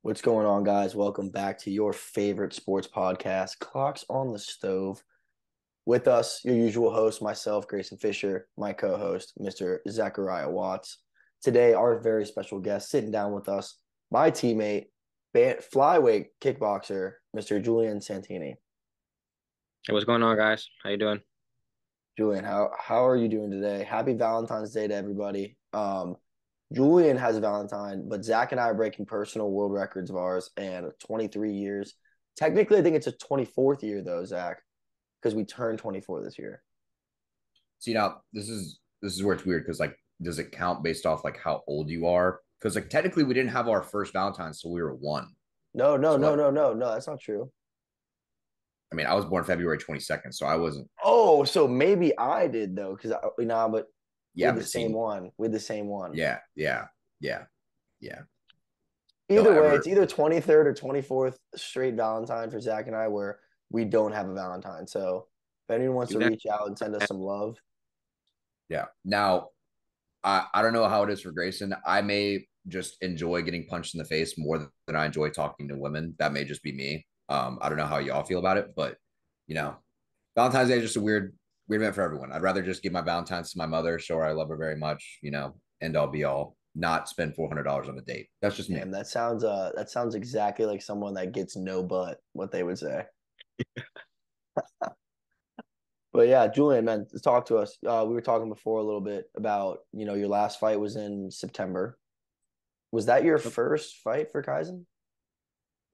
What's going on, guys? Welcome back to your favorite sports podcast, Clocks on the Stove. With us, your usual host, myself, Grayson Fisher, my co-host, Mr. Zachariah Watts. Today, our very special guest sitting down with us, my teammate, flyweight kickboxer, Mr. Julian Santini. Hey, what's going on, guys? How you doing? Julian, how are you doing today? Happy Valentine's Day to everybody. Julian has a Valentine, but Zach and I are breaking personal world records of ours and 23 years. Technically, I think it's a 24th year though, Zach, because we turned 24 this year. See now, this is where it's weird because does it count based off how old you are? Because technically we didn't have our first Valentine's till we were one. No, no, So no, no, no, no, that's not true. I mean, I was born February 22nd, so I wasn't. Oh, so maybe I did though, because but we Yeah, had the but same see, one. We had the same one. yeah. Don't Either way, ever. it's either 23rd or 24th straight Valentine for Zach and I, where we don't have a Valentine. So if anyone wants You to got reach out and send us some love, Yeah. Now, I don't know how it is for Grayson. I may just enjoy getting punched in the face more than I enjoy talking to women. That may just be me. I don't know how y'all feel about it, but you know, Valentine's Day is just a weird event for everyone. I'd rather just give my Valentine's to my mother, show her I love her very much, end all be all, not spend $400 on a date. That's just me. damn, that sounds exactly like someone that gets no butt, what they would say. But yeah, Julian, man, talk to us. We were talking before a little bit about, your last fight was in September. Was that your first fight for Kaizen?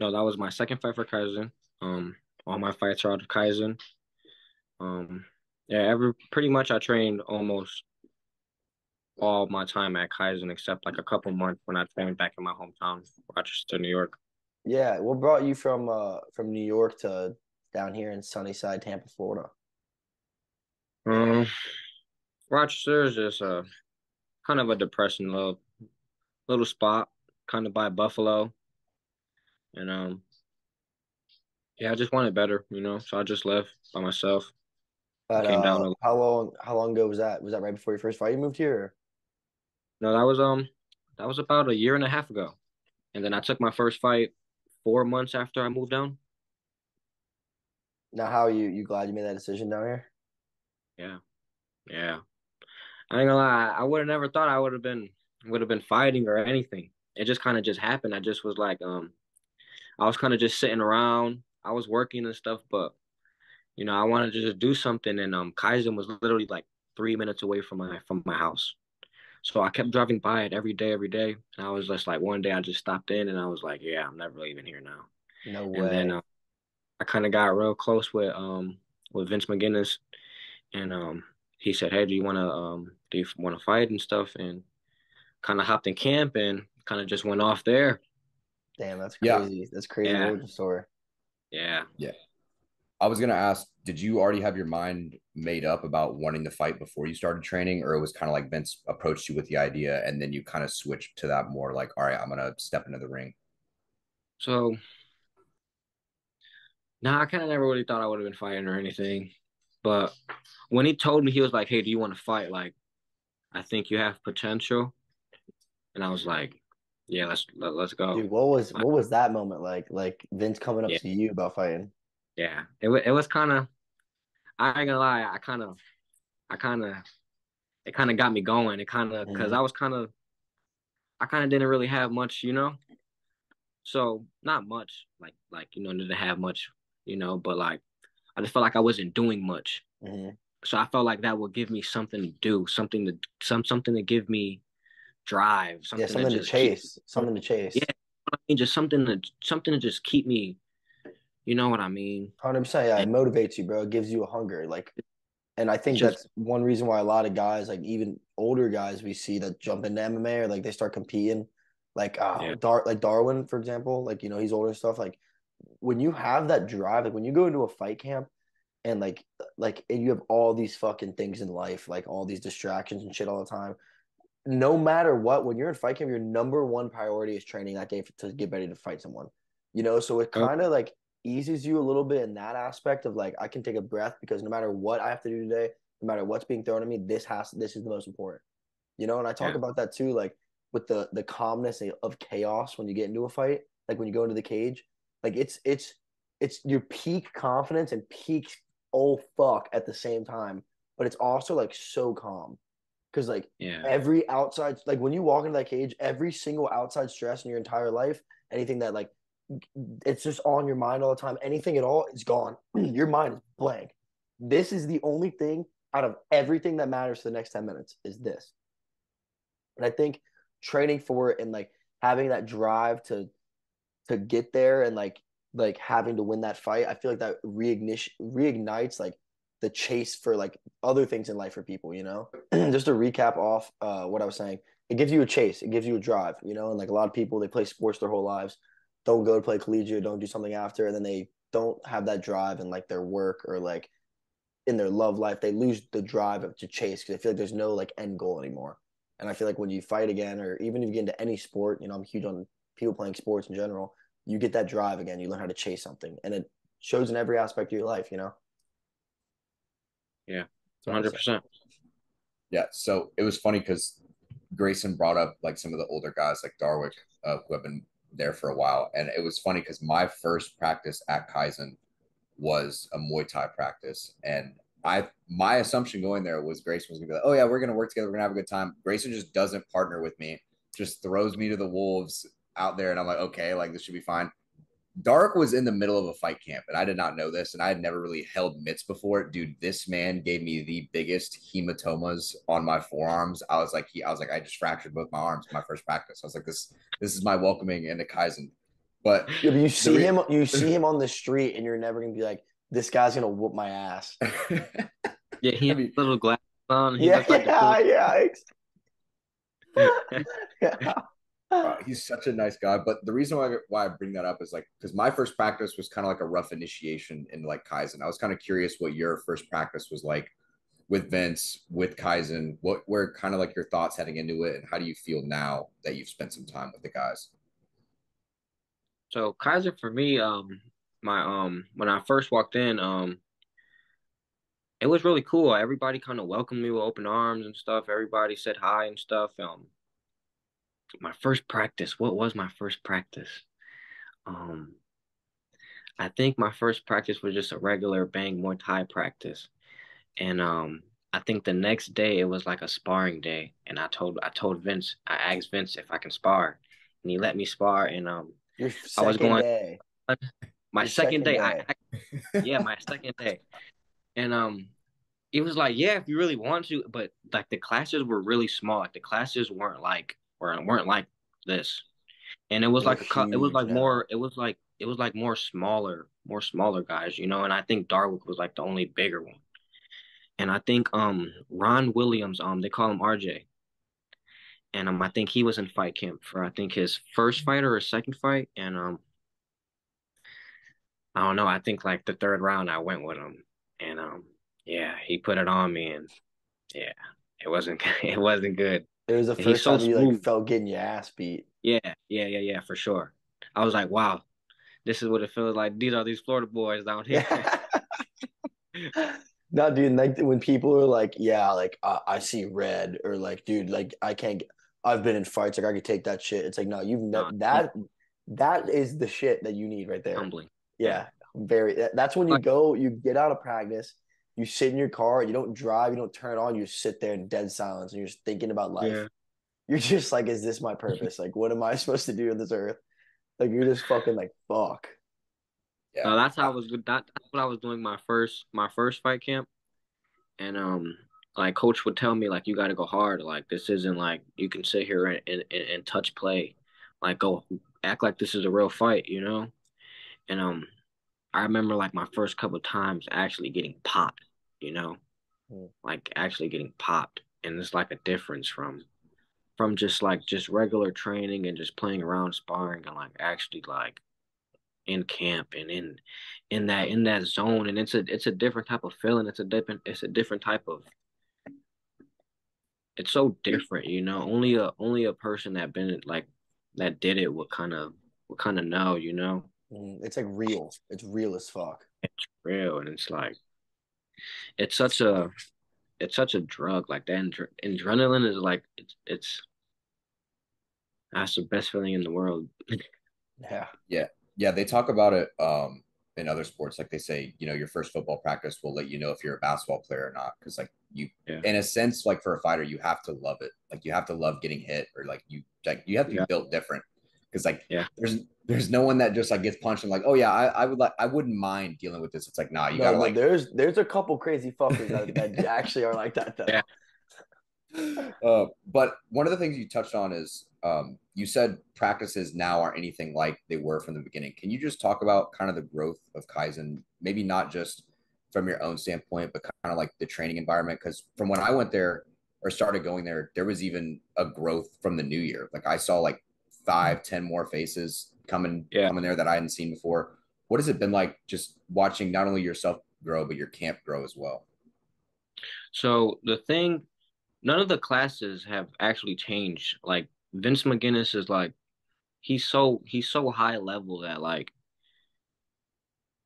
No, that was my second fight for Kaizen. All my fights are out of Kaizen. Um, yeah, pretty much I trained almost all my time at Kaizen except like a couple months when I trained back in my hometown, Rochester, New York. Yeah, what brought you from New York to down here in Sunnyside, Tampa, Florida? Um, Rochester is just a kind of a depressing little spot, kind of by Buffalo, and yeah, I just wanted better. So I just left by myself. But Came down. how long ago was that? Was that right before your first fight you moved here? Or? No, that was about a year and a half ago. And then I took my first fight 4 months after I moved down. Now, how are you glad you made that decision down here? Yeah, yeah. I ain't gonna lie, I would have never thought I would have been fighting or anything. It just kind of just happened. I just was like, I was kind of just sitting around. I was working and stuff, but I wanted to just do something. And Kaizen was literally like 3 minutes away from my house. So I kept driving by it every day. And I was just like, one day I just stopped in and I was like, yeah, I'm never leaving here now. No And then way. I kind of got real close with Vince McGuiness, and he said, "Hey, do you want to fight and stuff?" And kind of hopped in camp and kind of just went off there. Damn, that's Yeah, crazy. That's crazy Yeah, origin story. yeah. yeah. I was gonna ask, did you already have your mind made up about wanting to fight before you started training, or it was kind of like Vince approached you with the idea and then you kind of switched to that more like, all right, I'm gonna step into the ring? So now I kind of never really thought I would have been fighting or anything, but when he told me he was like, "Hey, do you want to fight? Like, I think you have potential," and I was like, "Yeah, let's go." Dude, what was Like, what was that moment like? Like Vince coming up yeah, to you about fighting? yeah. It was kind of. I ain't gonna lie. I kind of it kind of got me going. It kind of because Hmm. I kind of didn't really have much. So not much, didn't have much, but like I just felt like I wasn't doing much. Hmm. So I felt like that would give me something to do, something to give me drive, Yeah, something to something to just keep. chase. Something to Yeah, chase. I mean, just something to just keep me. You know what I mean? 100%. Yeah, And it motivates you, bro. It gives you a hunger. And I it's think just that's one reason why a lot of guys, like even older guys we see that jump into MMA or like they start competing, yeah, like Darwin, for example, like he's older and stuff. Like when you have that drive, like when you go into a fight camp and and you have all these fucking things in life, like all these distractions and shit all the time. No matter what, when you're in fight camp, your number one priority is training that day to get ready to fight someone. So it oh, kind of like eases you a little bit in that aspect of like I can take a breath because no matter what I have to do today, no matter what's being thrown at me, this is the most important. And I talk yeah, about that too, like with the calmness of chaos when you get into a fight. like when you go into the cage, like it's your peak confidence and peak oh fuck at the same time, but it's also like so calm because like Yeah. every outside, like when you walk into that cage, every single outside stress in your entire life, anything that like it's just on your mind all the time, anything at all is gone. Your mind is blank. This is the only thing out of everything that matters for the next 10 minutes is this. And I think training for it and like having that drive to get there and like having to win that fight, I feel like that reignites like the chase for like other things in life for people, you know? Just to recap off what I was saying, it gives you a chase, it gives you a drive, you know? And like a lot of people, they play sports their whole lives, don't go to play collegiate, don't do something after, and then they don't have that drive in like their work or like in their love life. They lose the drive to chase because they feel like there's no like end goal anymore. And I feel like when you fight again, or even if you get into any sport, you know, I'm huge on people playing sports in general. You get that drive again. You learn how to chase something, and it shows in every aspect of your life. You know. Yeah. 100%. Yeah. So it was funny because Grayson brought up like some of the older guys like Darwick who have been there for a while, and it was funny because my first practice at Kaizen was a Muay Thai practice, and my assumption going there was Grayson was gonna be like, oh yeah, we're gonna work together, we're gonna have a good time. Grayson just doesn't partner with me, just throws me to the wolves out there, and I'm like, okay, like this should be fine. Dark was in the middle of a fight camp, and I did not know this, and I had never really held mitts before. Dude, this man gave me the biggest hematomas on my forearms. I was like, I just fractured both my arms my first practice. I was like, this is my welcoming into Kaizen. But yeah, but you see him on the street, and you're never gonna be like, this guy's gonna whoop my ass. Yeah, he I had mean, little glasses on. He Yeah, looked like yeah. he's such a nice guy. But the reason why I bring that up is like because my first practice was kind of like a rough initiation in like Kaizen. I was kind of curious what your first practice was like with Vince, with Kaizen. What were kind of like your thoughts heading into it, and how do you feel now that you've spent some time with the guys? So Kaiser for me, my when I first walked in, it was really cool. Everybody kind of welcomed me with open arms and stuff. Everybody said hi and stuff. My first practice, what was my first practice? Um, I think my first practice was just a regular bang Muay Thai practice. And I think the next day it was like a sparring day. And I told Vince, I asked Vince if I can spar. And he let me spar. And Your I was second going day. my Your second second day, day. yeah, my second day. And it was like, yeah, if you really want to, but like the classes were really small. Like the classes weren't like this. And it was They're like it was huge like now. more it was like more smaller guys, you know, and I think Darwick was like the only bigger one. And I think Ron Williams, they call him RJ. And I think he was in fight camp for I think his first fight or his second fight. And I don't know, I think like the third round I went with him. And yeah, he put it on me and yeah, it wasn't it wasn't good. It was the And he's first so time you like smooth. felt getting your ass beat. Yeah, for sure. I was like, wow, this is what it feels like. These are these Florida boys down here. Yeah. No, dude, like when people are like, yeah, like I see red, or like, dude, like I can't. I've been in fights, like I could take that shit. It's like, no, you've No, never. That is the shit that you need right there. humbling. Yeah. Yeah, That's when you Like, go, you get out of practice, you sit in your car, you don't drive, you don't turn it on, you just sit there in dead silence, and you're just thinking about life. yeah. You're just like, is this my purpose? Like, what am I supposed to do on this earth? Like, you're just fucking like, fuck. Yeah. So that's how I was good. That's what I was doing my first fight camp. And like coach would tell me like you gotta go hard. Like this isn't like you can sit here and touch play. Like go act like this is a real fight, you know? And I remember like my first couple of times actually getting popped, you know? Mm. Like actually getting popped. And it's like a difference from just regular training and just playing around sparring and like actually like in camp and in that zone. And it's a different type of feeling. It's a different type of it's so different, you know. Only a person that been like that did it would kind of know, you know. It's like real. It's real as fuck. It's real and it's like it's such a it's such a drug like that. Adrenaline is like it's that's the best feeling in the world. Yeah. Yeah. Yeah. They talk about it in other sports. Like they say, your first football practice will let you know if you're a basketball player or not. Cause like Yeah. in a sense, like for a fighter, you have to love it. Like you have to love getting hit or you have to be Yeah. built different. Cause like Yeah. there's no one that just like gets punched and like, oh yeah, I wouldn't mind dealing with this. It's like, nah, you No, gotta no, like, there's a couple crazy fuckers that actually are like that Yeah. though. But one of the things you touched on is you said practices now aren't anything like they were from the beginning. Can you just talk about kind of the growth of Kaizen, maybe not just from your own standpoint, but kind of like the training environment? Because from when I went there or started going there, there was even a growth from the new year. Like I saw like 5, 10 more faces Yeah. coming there that I hadn't seen before. What has it been like just watching not only yourself grow, but your camp grow as well? So the thing, none of the classes have actually changed. Like Vince McGuiness is like he's so high level that like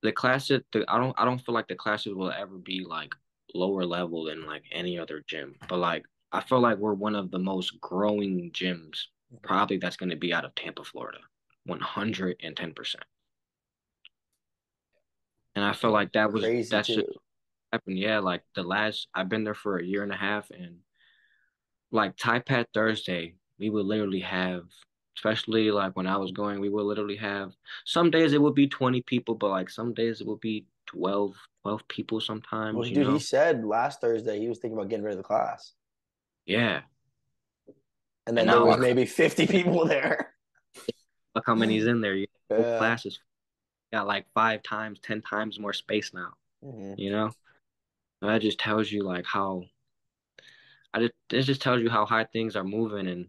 the classes I don't feel like the classes will ever be like lower level than like any other gym. But like I feel like we're one of the most growing gyms probably that's going to be out of Tampa, Florida. 110%. And I Which feel is like crazy that should too. happen. Yeah, like I've been there for a year and a half, and like Pad Thursday, we would literally have, especially like when I was going, we would literally have some days it would be 20 people, but like some days it would be 12 people Well, sometimes, you dude, he know? said last Thursday he was thinking about getting rid of the class. Yeah. And And then there now was look, maybe 50 people there. look how many's in there. You whole Yeah. classes got like 5 times, 10 times more space now, Hmm. you know? And that just tells you like it just tells you how high things are moving, and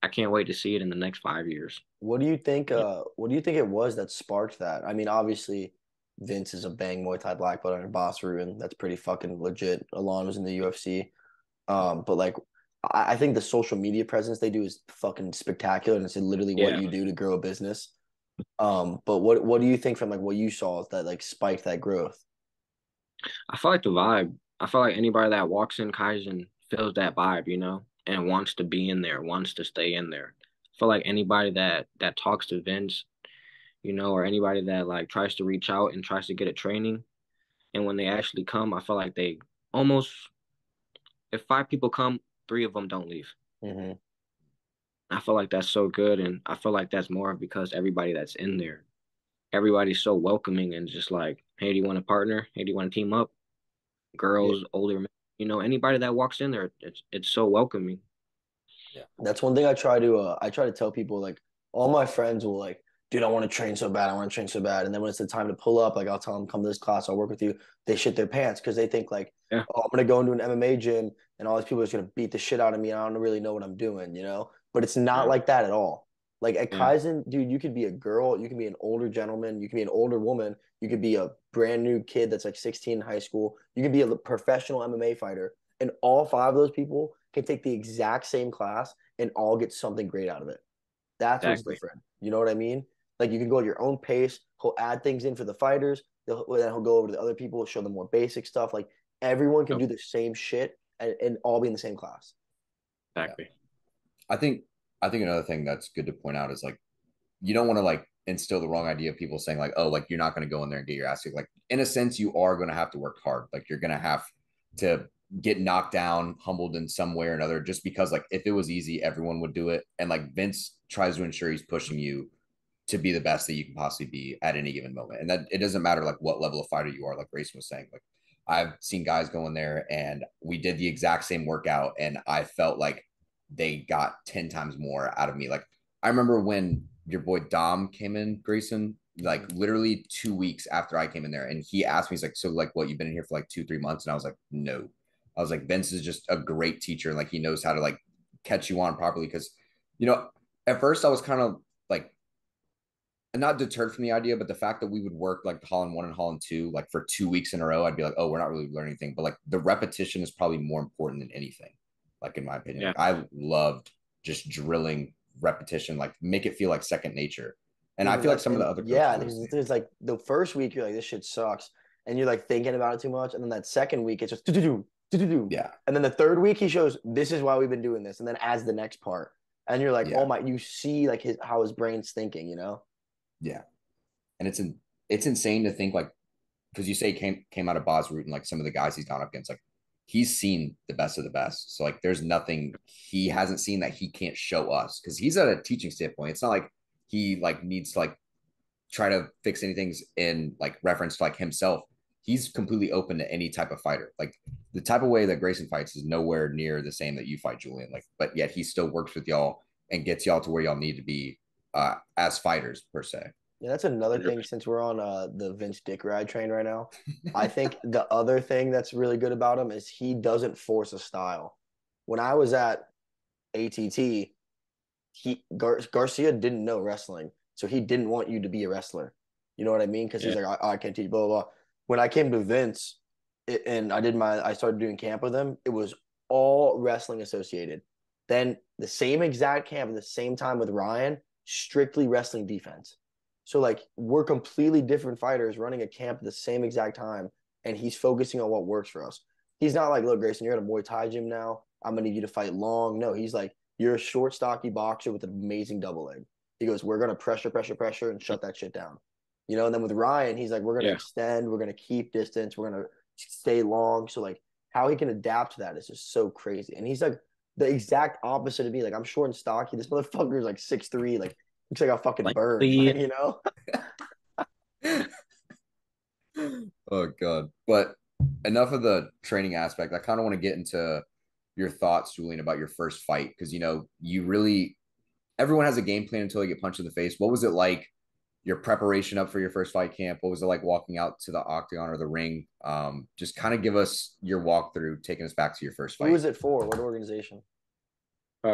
I can't wait to see it in the next 5 years. What do you think? Yeah. What do you think it was that sparked that? I mean, obviously, Vince is a bang Muay Thai black belt under Boss Ruben. That's pretty fucking legit. Alon was in the UFC. But like, I think the social media presence they do is fucking spectacular, and it's literally what Yeah. you do to grow a business. But what do you think from like what you saw that like spiked that growth? I feel like the vibe. I feel like anybody that walks in Kaizen feels that vibe, and wants to be in there, wants to stay in there. I feel like anybody that talks to Vince, or anybody that like tries to reach out and tries to get a training, and when they actually come, I feel like they almost, if 5 people come, 3 of them don't leave. Hmm. I feel like that's so good, and I feel like that's more because everybody that's in there, everybody's so welcoming and just like, hey, do you want to partner? Hey, do you want to team up? Yeah, Girls, older men, anybody that walks in there, it's so welcoming. Yeah. that's one thing I try to tell people like all my friends will like, dude, I want to train so bad, I want to train so bad, and then when it's the time to pull up, like I'll tell them come to this class, I'll work with you. They shit their pants because they think like, Yeah, oh, I'm gonna go into an MMA gym and all these people are just gonna beat the shit out of me, and I don't really know what I'm doing, you know. But it's not yeah, like that at all. Like at yeah, Kaizen, dude, you could be a girl, you can be an older gentleman, you can be an older woman, you could be a brand new kid that's like 16 in high school, you could be a professional MMA fighter, and all five of those people can take the exact same class and all get something great out of it. That's what's exactly. different. You know what I mean? Like you can go at your own pace. He'll add things in for the fighters. Then he'll go over to the other people, show them more basic stuff. Like everyone can Yep, do the same shit and all be in the same class. Yeah. exactly. I think I think another thing that's good to point out is like you don't want to like instill the wrong idea of people saying like, oh, like you're not going to go in there and get your ass kicked. Like in a sense, you are going to have to work hard. Like you're going to have to get knocked down, humbled in some way or another, just because like if it was easy, everyone would do it. And like Vince tries to ensure he's pushing you to be the best that you can possibly be at any given moment. And that it doesn't matter like what level of fighter you are, like Grayson was saying. Like I've seen guys go in there and we did the exact same workout and I felt like they got 10 times more out of me. Like I remember when your boy Dom came in, Grayson, like literally 2 weeks after I came in there, and he asked me, he's like, so like what, you've been in here for like 2, 3 months? And I was like, no. I was like, Vince is just a great teacher. Like he knows how to like catch you on properly. Cause at first I was kind of like not deterred from the idea, but the fact that we would work like Holland 1 and Holland 2, like for 2 weeks in a row, I'd be like, oh, we're not really learning anything. But like the repetition is probably more important than anything, like in my opinion. Yeah, Like I loved just drilling repetition, like make it feel like second nature. And I Mhm. feel like some of the other coaches Yeah, are the same. there's like the first week you're like this shit sucks, and you're like thinking about it too much, and then that second week it's just do do do do do do, Yeah. and then the third week he shows this is why we've been doing this, and then adds the next part, and you're like, oh Yeah. my, you see like how his brain's thinking, you know? Yeah, and it's insane to think like because you say came out of Bosrud and like some of the guys he's gone up against, like he's seen the best of the best. So like there's nothing he hasn't seen that he can't show us because he's at a teaching standpoint. It's not like he like needs to like try to fix anything in like reference to like himself. He's completely open to any type of fighter. Like the type of way that Grayson fights is nowhere near the same that you fight Julian. Like, but yet he still works with y'all and gets y'all to where y'all need to be as fighters per se. Yeah, that's another thing since we're on the Vince Dick ride train right now. I think the other thing that's really good about him is he doesn't force a style. When I was at ATT, Garcia didn't know wrestling, so he didn't want you to be a wrestler. You know what I mean? Because he's Yeah. like, I can't teach, blah, blah, blah. When I came to Vince and I started doing camp with him, it was all wrestling associated. Then the same exact camp at the same time with Ryan, strictly wrestling defense. So like we're completely different fighters running a camp at the same exact time, and he's focusing on what works for us. He's not like, look, Grayson, you're at a Muay Thai gym now. I'm gonna need you to fight long. No, he's like, you're a short, stocky boxer with an amazing double leg. He goes, we're gonna pressure, and shut that shit down. You know, and then with Ryan, he's like, we're gonna Yeah. extend, we're gonna keep distance, we're gonna stay long. So like how he can adapt to that is just so crazy. And he's like the exact opposite of me. Like I'm short and stocky. This motherfucker is like 6'3", like looks like a fucking Like bird, the you know? Oh god. But enough of the training aspect. I kind of want to get into your thoughts, Julian, about your first fight because you really everyone has a game plan until they get punched in the face. What was it like? Your preparation up for your first fight camp? What was it like walking out to the octagon or the ring? Just kind of give us your walkthrough, taking us back to your first Who fight. is it for? What organization?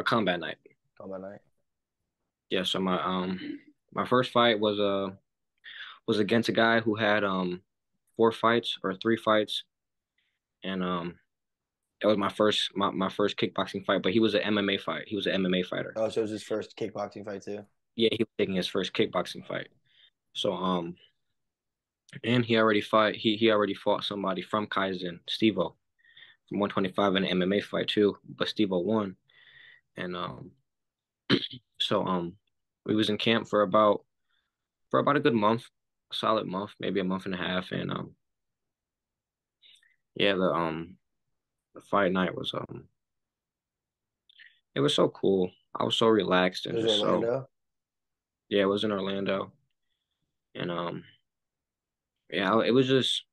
combat night. Combat night. Yeah. So my first fight was against a guy who had 4 fights or 3 fights, and that was my first kickboxing fight. But he was an MMA fight. He was an MMA fighter. Oh, so it was his first kickboxing fight too. Yeah, he was taking his first kickboxing fight. So and he already fought somebody from Kaizen, Stevo, from 125 in an MMA fight too. But Stevo won, and so we was in camp for about a good month, a solid month, maybe a month and a half, and yeah, the fight night was it was so cool. I was so relaxed It and was just so Orlando. yeah, it was in Orlando, and yeah, it was just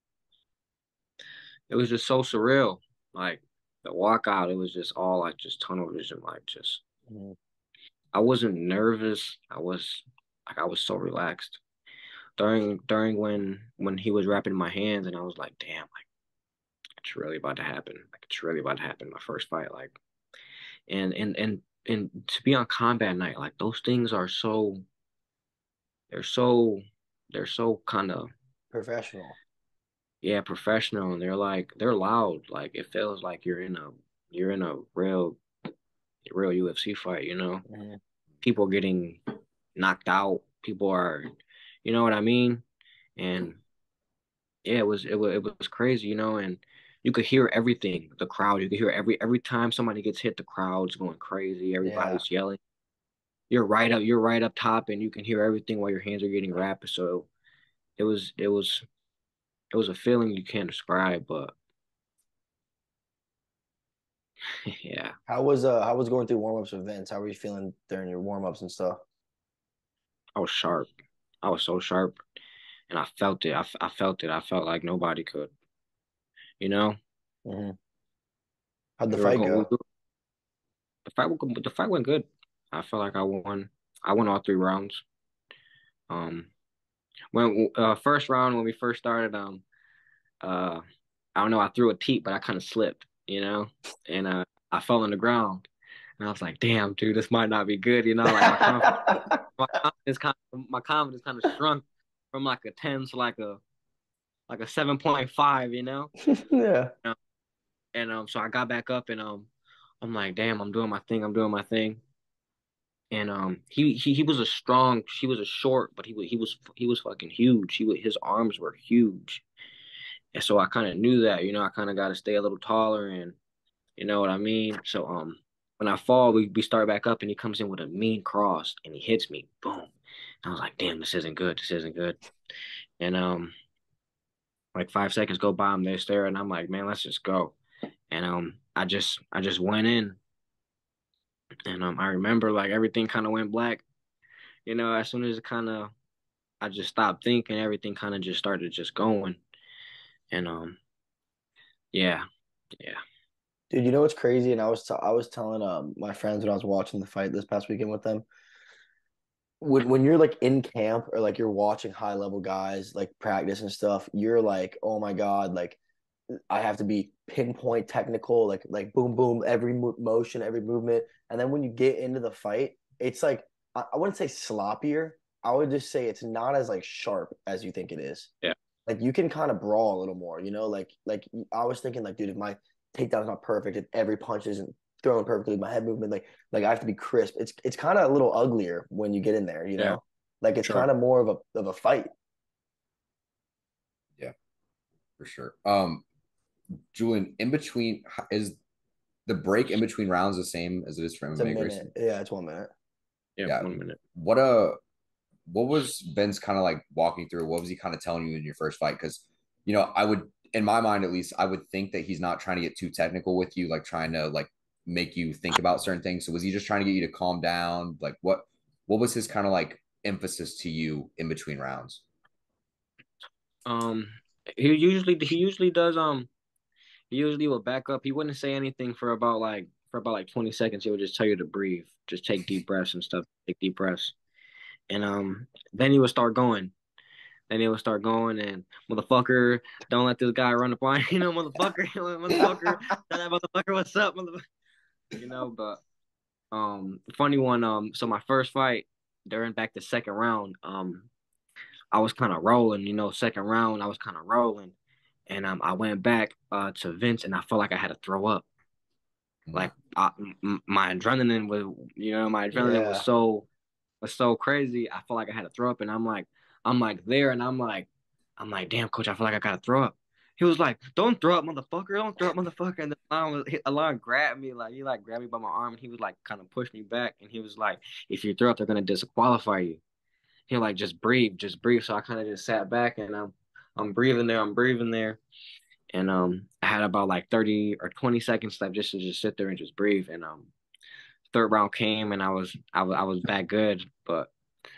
so surreal. Like the walkout, it was just all like just tunnel vision, like just Mhm. I wasn't nervous. I was so relaxed during when he was wrapping my hands, and I was like, damn, like it's really about to happen. Like it's really about to happen. My first fight, like and to be on combat night, like those things are they're so they're so kind of Professional. yeah professional, and they're loud. Like it feels like you're in a real UFC fight. You know, Mhm. people getting knocked out. People are, you know what I mean? And yeah, it was crazy, you know, and you could hear everything. The crowd, you could hear every time somebody gets hit, the crowd's going crazy. Yeah. Everybody's yelling. You're right up top, and you can hear everything while your hands are getting wrapped. So it was it was it was a feeling you can't describe, but yeah, How was going through warm ups with Vince? How were you feeling during your warm ups and stuff? I was sharp. I was so sharp, and I felt it. I felt it. I felt like nobody could, you know. Hmm. How'd the We were fight going. go? The fight went good. I felt like I won. I won all 3 rounds. Um, when first round when we first started, uh, I don't know, I threw a teep, but I kind of slipped, you know, and I fell on the ground, and I was like, damn, dude, this might not be good, you know, like my confidence kind of shrunk from like a 10 to like a 7.5, you know, Yeah. and so I got back up and I'm like, damn, I'm doing my thing. And he was a strong. She was a short, but he was fucking huge. His arms were huge, and so I kind of knew that. You know, I kind of got to stay a little taller, and you know what I mean. So when I fall, we start back up, and he comes in with a mean cross, and he hits me, boom, I was like, damn, this isn't good. This isn't good. And like 5 seconds go by, I'm there, and I'm like, man, let's just go. And I just went in, and I remember like everything kind of went black. As soon as I just stopped thinking, everything kind of just started just going. And yeah, yeah. Dude, you know what's crazy? And I was telling my friends when I was watching the fight this past weekend with them. When you're like in camp or like you're watching high level guys like practice and stuff, you're like, oh my God, like I have to be pinpoint technical, like boom boom, every motion, every movement. And then when you get into the fight, it's like I wouldn't say sloppier. I would just say it's not as like sharp as you think it is. Yeah, Like you can kind of brawl a little more, like I was thinking like, dude, if my takedown's not perfect, if every punch isn't thrown perfectly, my head movement, like I have to be crisp. It's kind of a little uglier when you get in there, yeah, like it's sure. kind of more of a fight. Yeah, for sure. Julian, in between is the break in between rounds the same as it is for It's a MMA, minute. Grayson? Yeah, it's 1 minute. Yeah, Yeah. 1 minute. What was Vince kind of like walking through? What was he kind of telling you in your first fight? Because I would, in my mind at least, I would think that he's not trying to get too technical with you, like trying to like make you think about certain things. So was he just trying to get you to calm down? Like what was his kind of like emphasis to you in between rounds? Um, he usually does he usually will back up. He wouldn't say anything for about like 20 seconds. He would just tell you to breathe, just take deep breaths and stuff. Take deep breaths, and then he would start going. Then he would start going, and motherfucker, don't let this guy run up on you, motherfucker, motherfucker, tell that motherfucker what's up, motherfucker, But funny one. So my first fight during back the second round, I was kind of rolling, second round, I was kind of rolling. And I went back to Vince and I felt like I had to throw up. Mm. Like my adrenaline was, my adrenaline Yeah. was so crazy. I felt like I had to throw up and I'm like there and I'm like, damn coach, I feel like I gotta throw up. He was like, don't throw up, motherfucker, don't throw up, motherfucker. And Alon grabbed me, like he like grabbed me by my arm and he was like kind of pushed me back and he was like, if you throw up, they're gonna disqualify you. He like just breathe, just breathe. So I kind of just sat back and I'm breathing there, I'm breathing there. And I had about like 30 or 20 seconds left just to just sit there and just breathe. And third round came and I was back good, but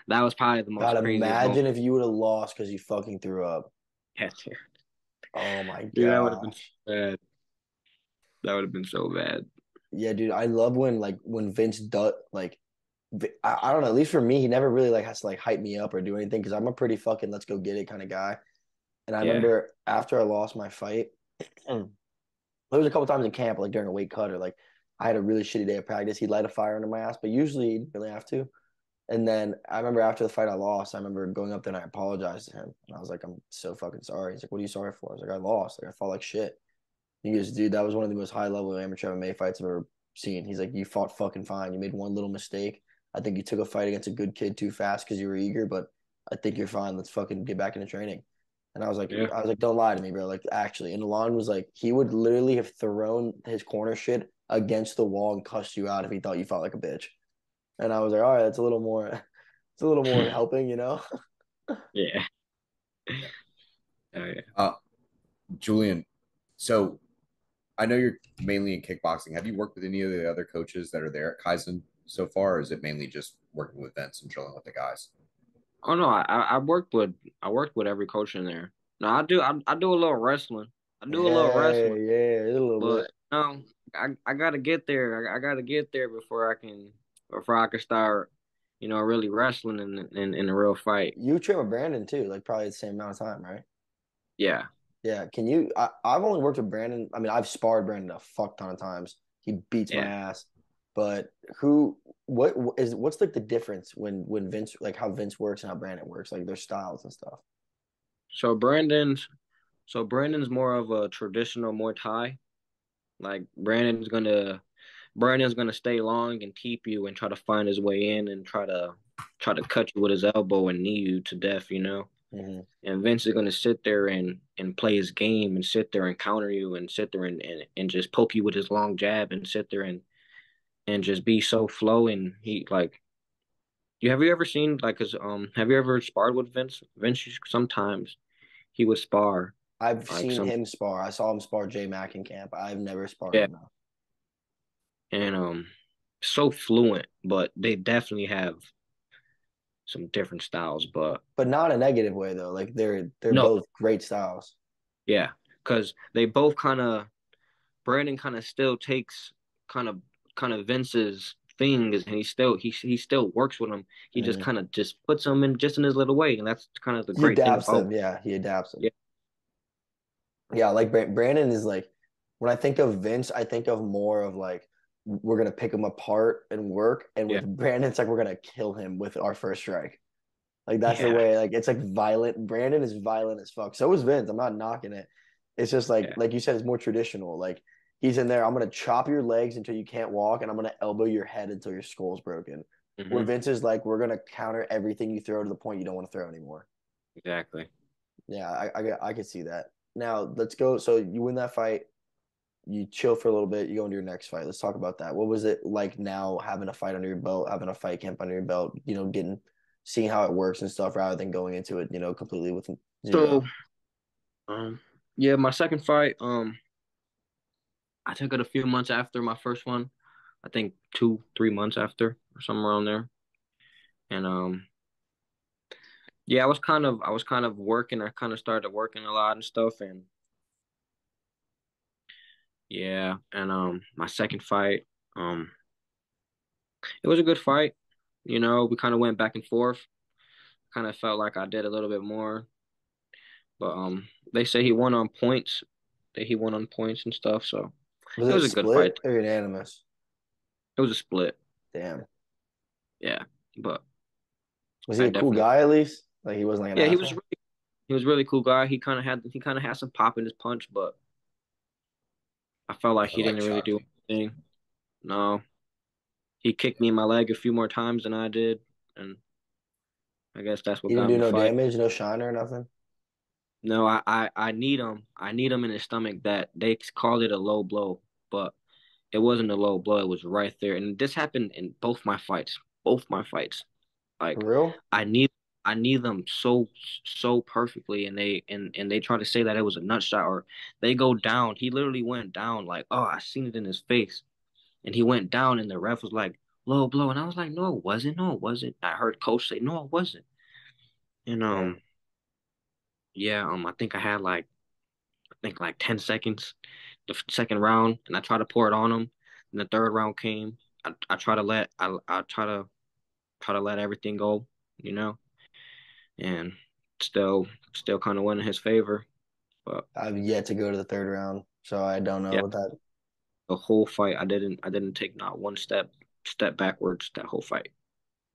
that was probably the God, most craziest moment. imagine if you would have lost because you fucking threw up. Yeah, dude. Oh my Dude, that would have been so gosh. bad. That would have been so bad. Yeah, dude, I love when Vince does like I don't know, at least for me, he never really like has to like hype me up or do anything because I'm a pretty fucking let's go get it kind of guy. And I Yeah. remember after I lost my fight, there was a couple times in camp, like during a weight cut or like I had a really shitty day of practice. He'd light a fire under my ass, but usually he didn't really have to. And then I remember after the fight I lost, I remember going up there and I apologized to him. And I was like, I'm so fucking sorry. He's like, what are you sorry for? I was like, I lost. Like I felt like shit. He goes, dude, that was one of the most high level amateur MMA fights I've ever seen. He's like, you fought fucking fine. You made one little mistake. I think you took a fight against a good kid too fast because you were eager, but I think you're fine. Let's fucking get back into training. And Yeah. I was like, don't lie to me, bro. Like, actually. And Alon was like, he would literally have thrown his corner shit against the wall and cussed you out if he thought you felt like a bitch. And I was like, all right, that's a little more, it's a little more helping, you know? Yeah. Yeah. Oh yeah. Julian, so I know you're mainly in kickboxing. Have you worked with any of the other coaches that are there at Kaizen so far, or is it mainly just working with Vince and drilling with the guys? Oh no, I worked with every coach in there. No, I do a little wrestling. I do a little Yeah, wrestling. yeah, a little bit. But no, I gotta get there. I gotta get there before I can start, really wrestling in a real fight. You train with Brandon too, like probably the same amount of time, right? Yeah, Yeah. Can you? I've only worked with Brandon. I mean, I've sparred Brandon a fuck ton of times. He beats my yeah. ass. But what's like the difference when Vince like how Vince works and how Brandon works, like their styles and stuff. So Brandon's more of a traditional Muay Thai. Like Brandon's gonna stay long and keep you and try to find his way in and try to cut you with his elbow and knee you to death. Hmm. And Vince is gonna sit there and play his game and sit there and counter you and sit there and just poke you with his long jab and sit there and just be so flow and he like Have you ever seen like his have you ever sparred with Vince? Vince sometimes he would spar I've like seen some him spar. I saw him spar J Mac in camp. I've never sparred yeah, him though. and so fluent, but they definitely have some different styles. But But not a negative way though. Like they're no, both great styles. yeah, because they both kind of Brandon kind of still takes kind of kind of Vince's things, and he still works with him. He just Mhm. kind of just puts them in just in his little way, and that's kind of the He great thing adapts about them. Yeah, he adapts them. yeah, Yeah, like Brandon is like when I think of Vince, I think of more of like we're gonna pick him apart and work, and yeah, with Brandon, it's like we're gonna kill him with our first strike. Like that's the yeah, way. Like it's like violent. Brandon is violent as fuck. So is Vince. I'm not knocking it. It's just yeah. like you said, it's more traditional. Like he's in there. I'm gonna chop your legs until you can't walk, and I'm gonna elbow your head until your skull's broken. Where Hmm. Vince is like, we're gonna counter everything you throw to the point you don't want to throw anymore. Exactly. Yeah, I could see that. Now let's go. So you win that fight. You chill for a little bit. You go into your next fight. Let's talk about that. What was it like now having a fight under your belt, having a fight camp under your belt? Getting seeing how it works and stuff rather than going into it, completely with So zero. yeah, my second fight, I took it a few months after my first one. I think 2, 3 months after or somewhere around there. And yeah, I was kind of working. I kind of started working a lot and stuff. And yeah, and my second fight, um, it was a good fight. We kind of went back and forth. Kind of felt like I did a little bit more, but they say he won on points. That he won on points and stuff. So Was it it was a good fight. split or unanimous? It was a split. Damn. Yeah, but Was he I a cool definitely guy at least? Like he wasn't like an yeah asshole? he was really cool guy. He kind of had some pop in his punch, but I felt like Nothing he like didn't really chalk. do anything. No, he kicked me in my leg a few more times than I did, and I guess that's what He didn't got him do the no fight. damage, no shine or nothing? No, I need him. I need him in his stomach. That they called it a low blow, but it wasn't a low blow. It was right there, and this happened in both my fights. Both my fights. For Like real? I need I need them so perfectly, and they try to say that it was a nut shot or they go down. He literally went down like, oh, I seen it in his face, and he went down, and the ref was like low blow, and I was like, no, it wasn't, no, it wasn't. I heard coach say, no, it wasn't, and Damn. yeah, I think like 10 seconds, the second round, and I tried to pour it on him, and the third round came. I try to let everything go, you know. And still kind of went in his favor. But I've yet to go to the third round, so I don't know yeah, what that. the whole fight, I didn't take not one step backwards. That whole fight,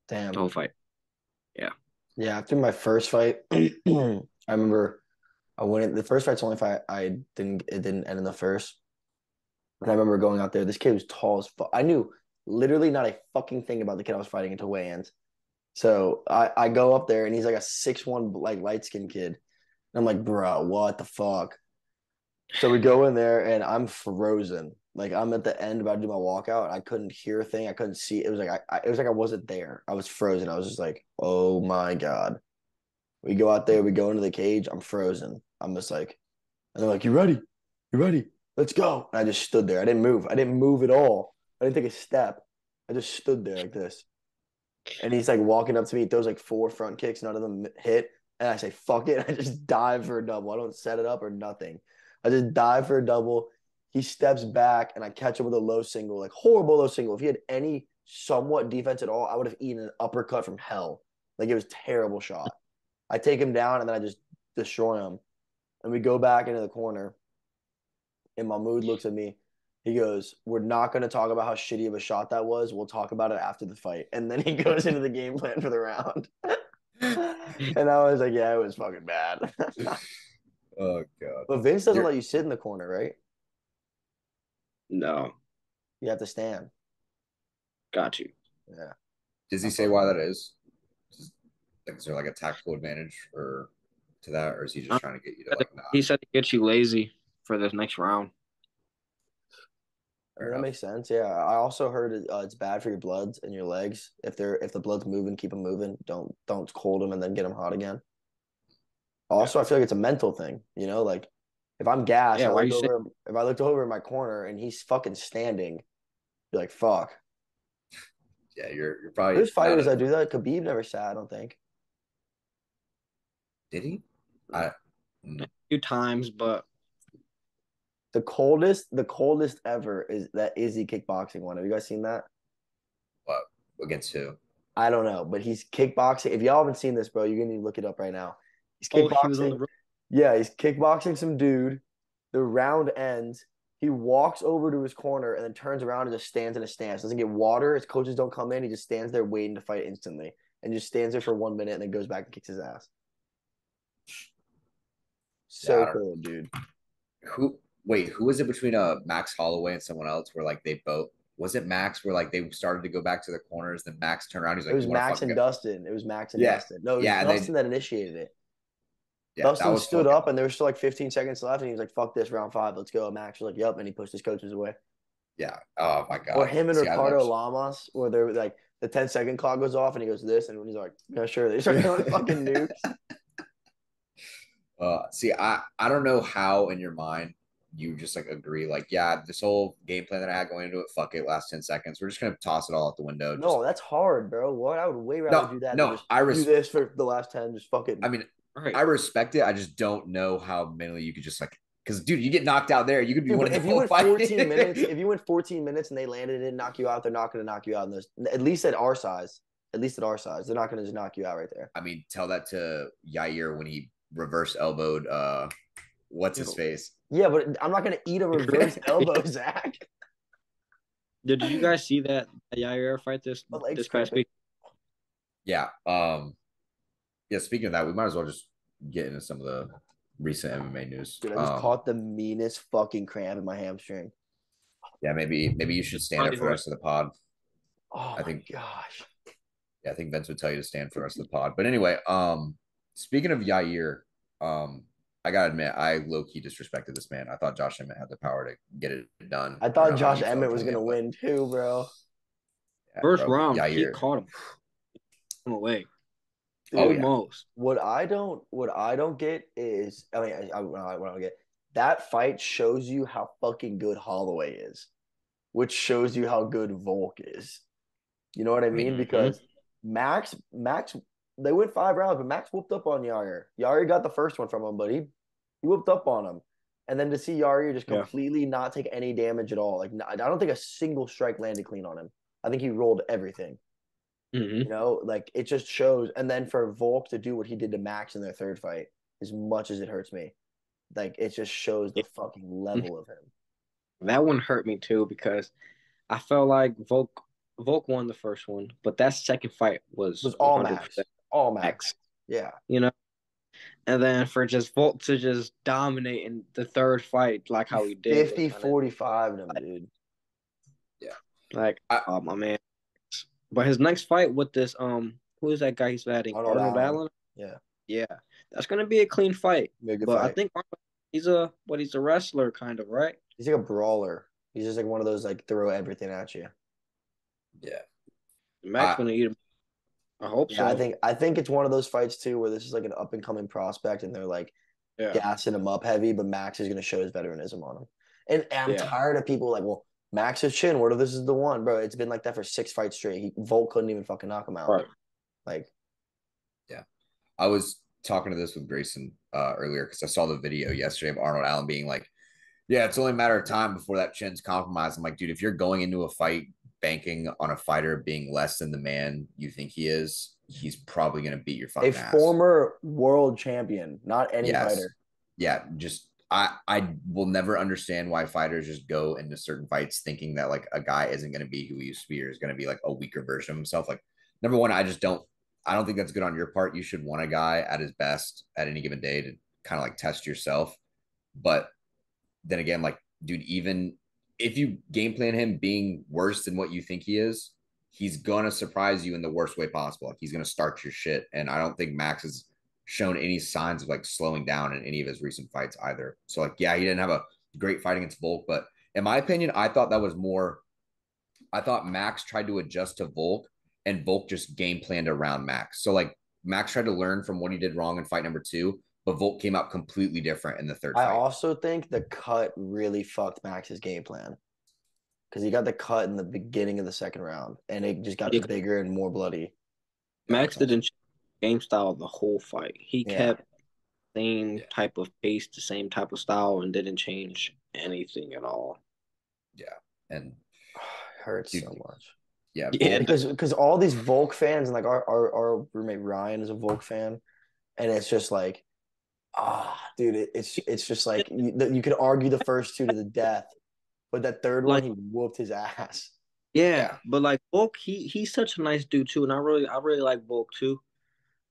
the Damn. whole fight. Yeah. Yeah, after my first fight, I remember I went. The first fight's the only fight I didn't. It didn't end in the first. And I remember going out there. This kid was tall as fuck. I knew literally not a fucking thing about the kid I was fighting until weigh-ins. So I go up there and he's like a 6'1" like light skinned kid. And I'm like, bro, what the fuck? So we go in there and I'm frozen. Like I'm at the end about to do my walkout. I couldn't hear a thing. I couldn't see. It was like it was like I wasn't there. I was frozen. I was just like, oh my God. We go out there, we go into the cage. I'm frozen. I'm just like, and they're like, you ready? You ready? Let's go. And I just stood there. I didn't move. I didn't move at all. I didn't take a step. I just stood there like this. And he's like walking up to me. He throws like 4 front kicks. None of them hit. And I say, fuck it. I just dive for a double. I don't set it up or nothing. I just dive for a double. He steps back and I catch him with a low single, like horrible low single. If he had any somewhat defense at all, I would have eaten an uppercut from hell. Like it was a terrible shot. I take him down and then I just destroy him. And we go back into the corner. And Mahmoud looks at me. He goes, we're not going to talk about how shitty of a shot that was. We'll talk about it after the fight. And then he goes into the game plan for the round. And I was like, yeah, it was fucking bad. Oh God. But Vince doesn't You're, let you sit in the corner, right? No, You have to stand. got you. Yeah. does he I say fucking why that is? Like, is there like a tactical advantage or to that, or is he just Uh, trying to get you to like not? He said to get you lazy for this next round. I mean, that makes sense. Yeah, I also heard it's bad for your bloods and your legs. If the blood's moving, keep them moving. Don't cold them and then get them hot again. Also, I feel like it's a mental thing. Like if I'm gassed, Yeah, why you say? if I looked over in my corner and he's fucking standing, you're like, fuck. Yeah, you're probably There's fighters that do that. Khabib never sat, I don't think. Did he? A few times, but The coldest ever is that Izzy kickboxing one. Have you guys seen that? What, against who? I don't know, but he's kickboxing. If y'all haven't seen this, bro, you're gonna need to look it up right now. He's he was on kickboxing. the road. Yeah, he's kickboxing some dude. The round ends. He walks over to his corner and then turns around and just stands in a stance. Doesn't get water. His coaches don't come in. He just stands there waiting to fight instantly and just stands there for 1 minute and then goes back and kicks his ass. So cool, dude. Who was it between Max Holloway and someone else where like they both was it Max where like they started to go back to the corners, then Max turned around, he's like, it was Max and Dustin. It was Max and Dustin. No, it was Dustin that initiated it. Yeah, Dustin stood up and there was still like 15 seconds left and he was like, fuck this, round 5, let's go. Max was like, yep, and he pushed his coaches away. Yeah. Oh my God. Or him and Ricardo Lamas, where they're like the 10-second clock goes off and he goes this, and when he's like, yeah, sure, they start going fucking nukes. See, I don't know how in your mind you just like agree, like, yeah, this whole game plan that I had going into it, fuck it, last 10 seconds. We're just gonna toss it all out the window. No, that's hard, bro. What? I would way rather do that than just do this for the last 10, just fuck it. I mean, I respect it. I just don't know how mentally you could just like, because dude, you get knocked out there. You could be one of the whole fight. If you went 14 minutes and they landed and knock you out, they're not going to knock you out in this. At least at our size, they're not going to just knock you out right there. I mean, tell that to Yair when he reverse elbowed what's his face. Yeah, but I'm not going to eat a reverse elbow, Zach. Did you guys see that Yair fight this past week? Yeah. Yeah, speaking of that, we might as well just get into some of the recent MMA news. Dude, I just caught the meanest fucking cramp in my hamstring. Yeah, maybe you should stand up for the rest of the pod. Oh, gosh. Yeah, I think Vince would tell you to stand for the rest of the pod. But anyway, speaking of Yair, I gotta admit, I low-key disrespected this man. I thought Josh Emmett had the power to get it done. I thought Josh Emmett was gonna win too, bro. Yeah, First round, Yair. He caught him away. Almost. Yeah. What I don't get is, I mean, what I don't get, that fight shows you how fucking good Holloway is, which shows you how good Volk is. You know what I mean? Mm-hmm. Because Max, they went 5 rounds, but Max whooped up on Yair. Yair got the first one from him, but he whooped up on him. And then to see Yair just completely not take any damage at all. Like, I don't think a single strike landed clean on him. I think he rolled everything. Mm-hmm. You know, like it just shows. And then for Volk to do what he did to Max in their third fight, as much as it hurts me, like it just shows the fucking level of him. That one hurt me too because I felt like Volk won the first one, but that second fight was all Max. All Max. Yeah. You know? And then for just Volk to just dominate in the third fight like how he did. 50-45 them, dude. Yeah. Like, oh my man. But his next fight with this, who is that guy he's fighting? Arnold Allen? Yeah. Yeah. That's gonna be a clean fight. But fight. I think he's a wrestler kind of, right? He's like a brawler. He's just like one of those like throw everything at you. Yeah. Max gonna eat him. I hope so. I think it's one of those fights too where this is like an up and coming prospect and they're like gassing him up heavy, but Max is gonna show his veteranism on him. And I'm tired of people like, well, Max's chin, what if this is the one? Bro, it's been like that for 6 fights straight. Volk couldn't even fucking knock him out. Right. Like, yeah. I was talking to this with Grayson earlier because I saw the video yesterday of Arnold Allen being like, yeah, it's only a matter of time before that chin's compromised. I'm like, dude, if you're going into a fight banking on a fighter being less than the man you think he is, he's probably going to beat your fucking ass. A former world champion, not any fighter. Yeah, just I will never understand why fighters just go into certain fights thinking that like a guy isn't going to be who he used to be or is going to be like a weaker version of himself. Like, number one, I don't think that's good on your part. You should want a guy at his best at any given day to kind of like test yourself. But then again, like, dude, even if you game plan him being worse than what you think he is, he's going to surprise you in the worst way possible. Like, he's going to start your shit. And I don't think Max has shown any signs of like slowing down in any of his recent fights either. So like, yeah, he didn't have a great fight against Volk, but In my opinion, I thought that was more. I thought Max tried to adjust to Volk, and Volk just game planned around Max. So like Max tried to learn from what he did wrong in fight number 2, but Volk came out completely different in the third I fight. also think the cut really fucked Max's game plan because he got the cut in the beginning of the second round, and it just got bigger and more bloody. Max didn't change game style the whole fight. He kept same type of pace, the same type of style, and didn't change anything at all. Yeah, and it hurts so much. Yeah, because all these Volk fans and like our roommate Ryan is a Volk fan, and it's just like, dude, it's just like you could argue the first two to the death, but that third one he whooped his ass. Yeah, but like Volk, he's such a nice dude too, and I really like Volk too.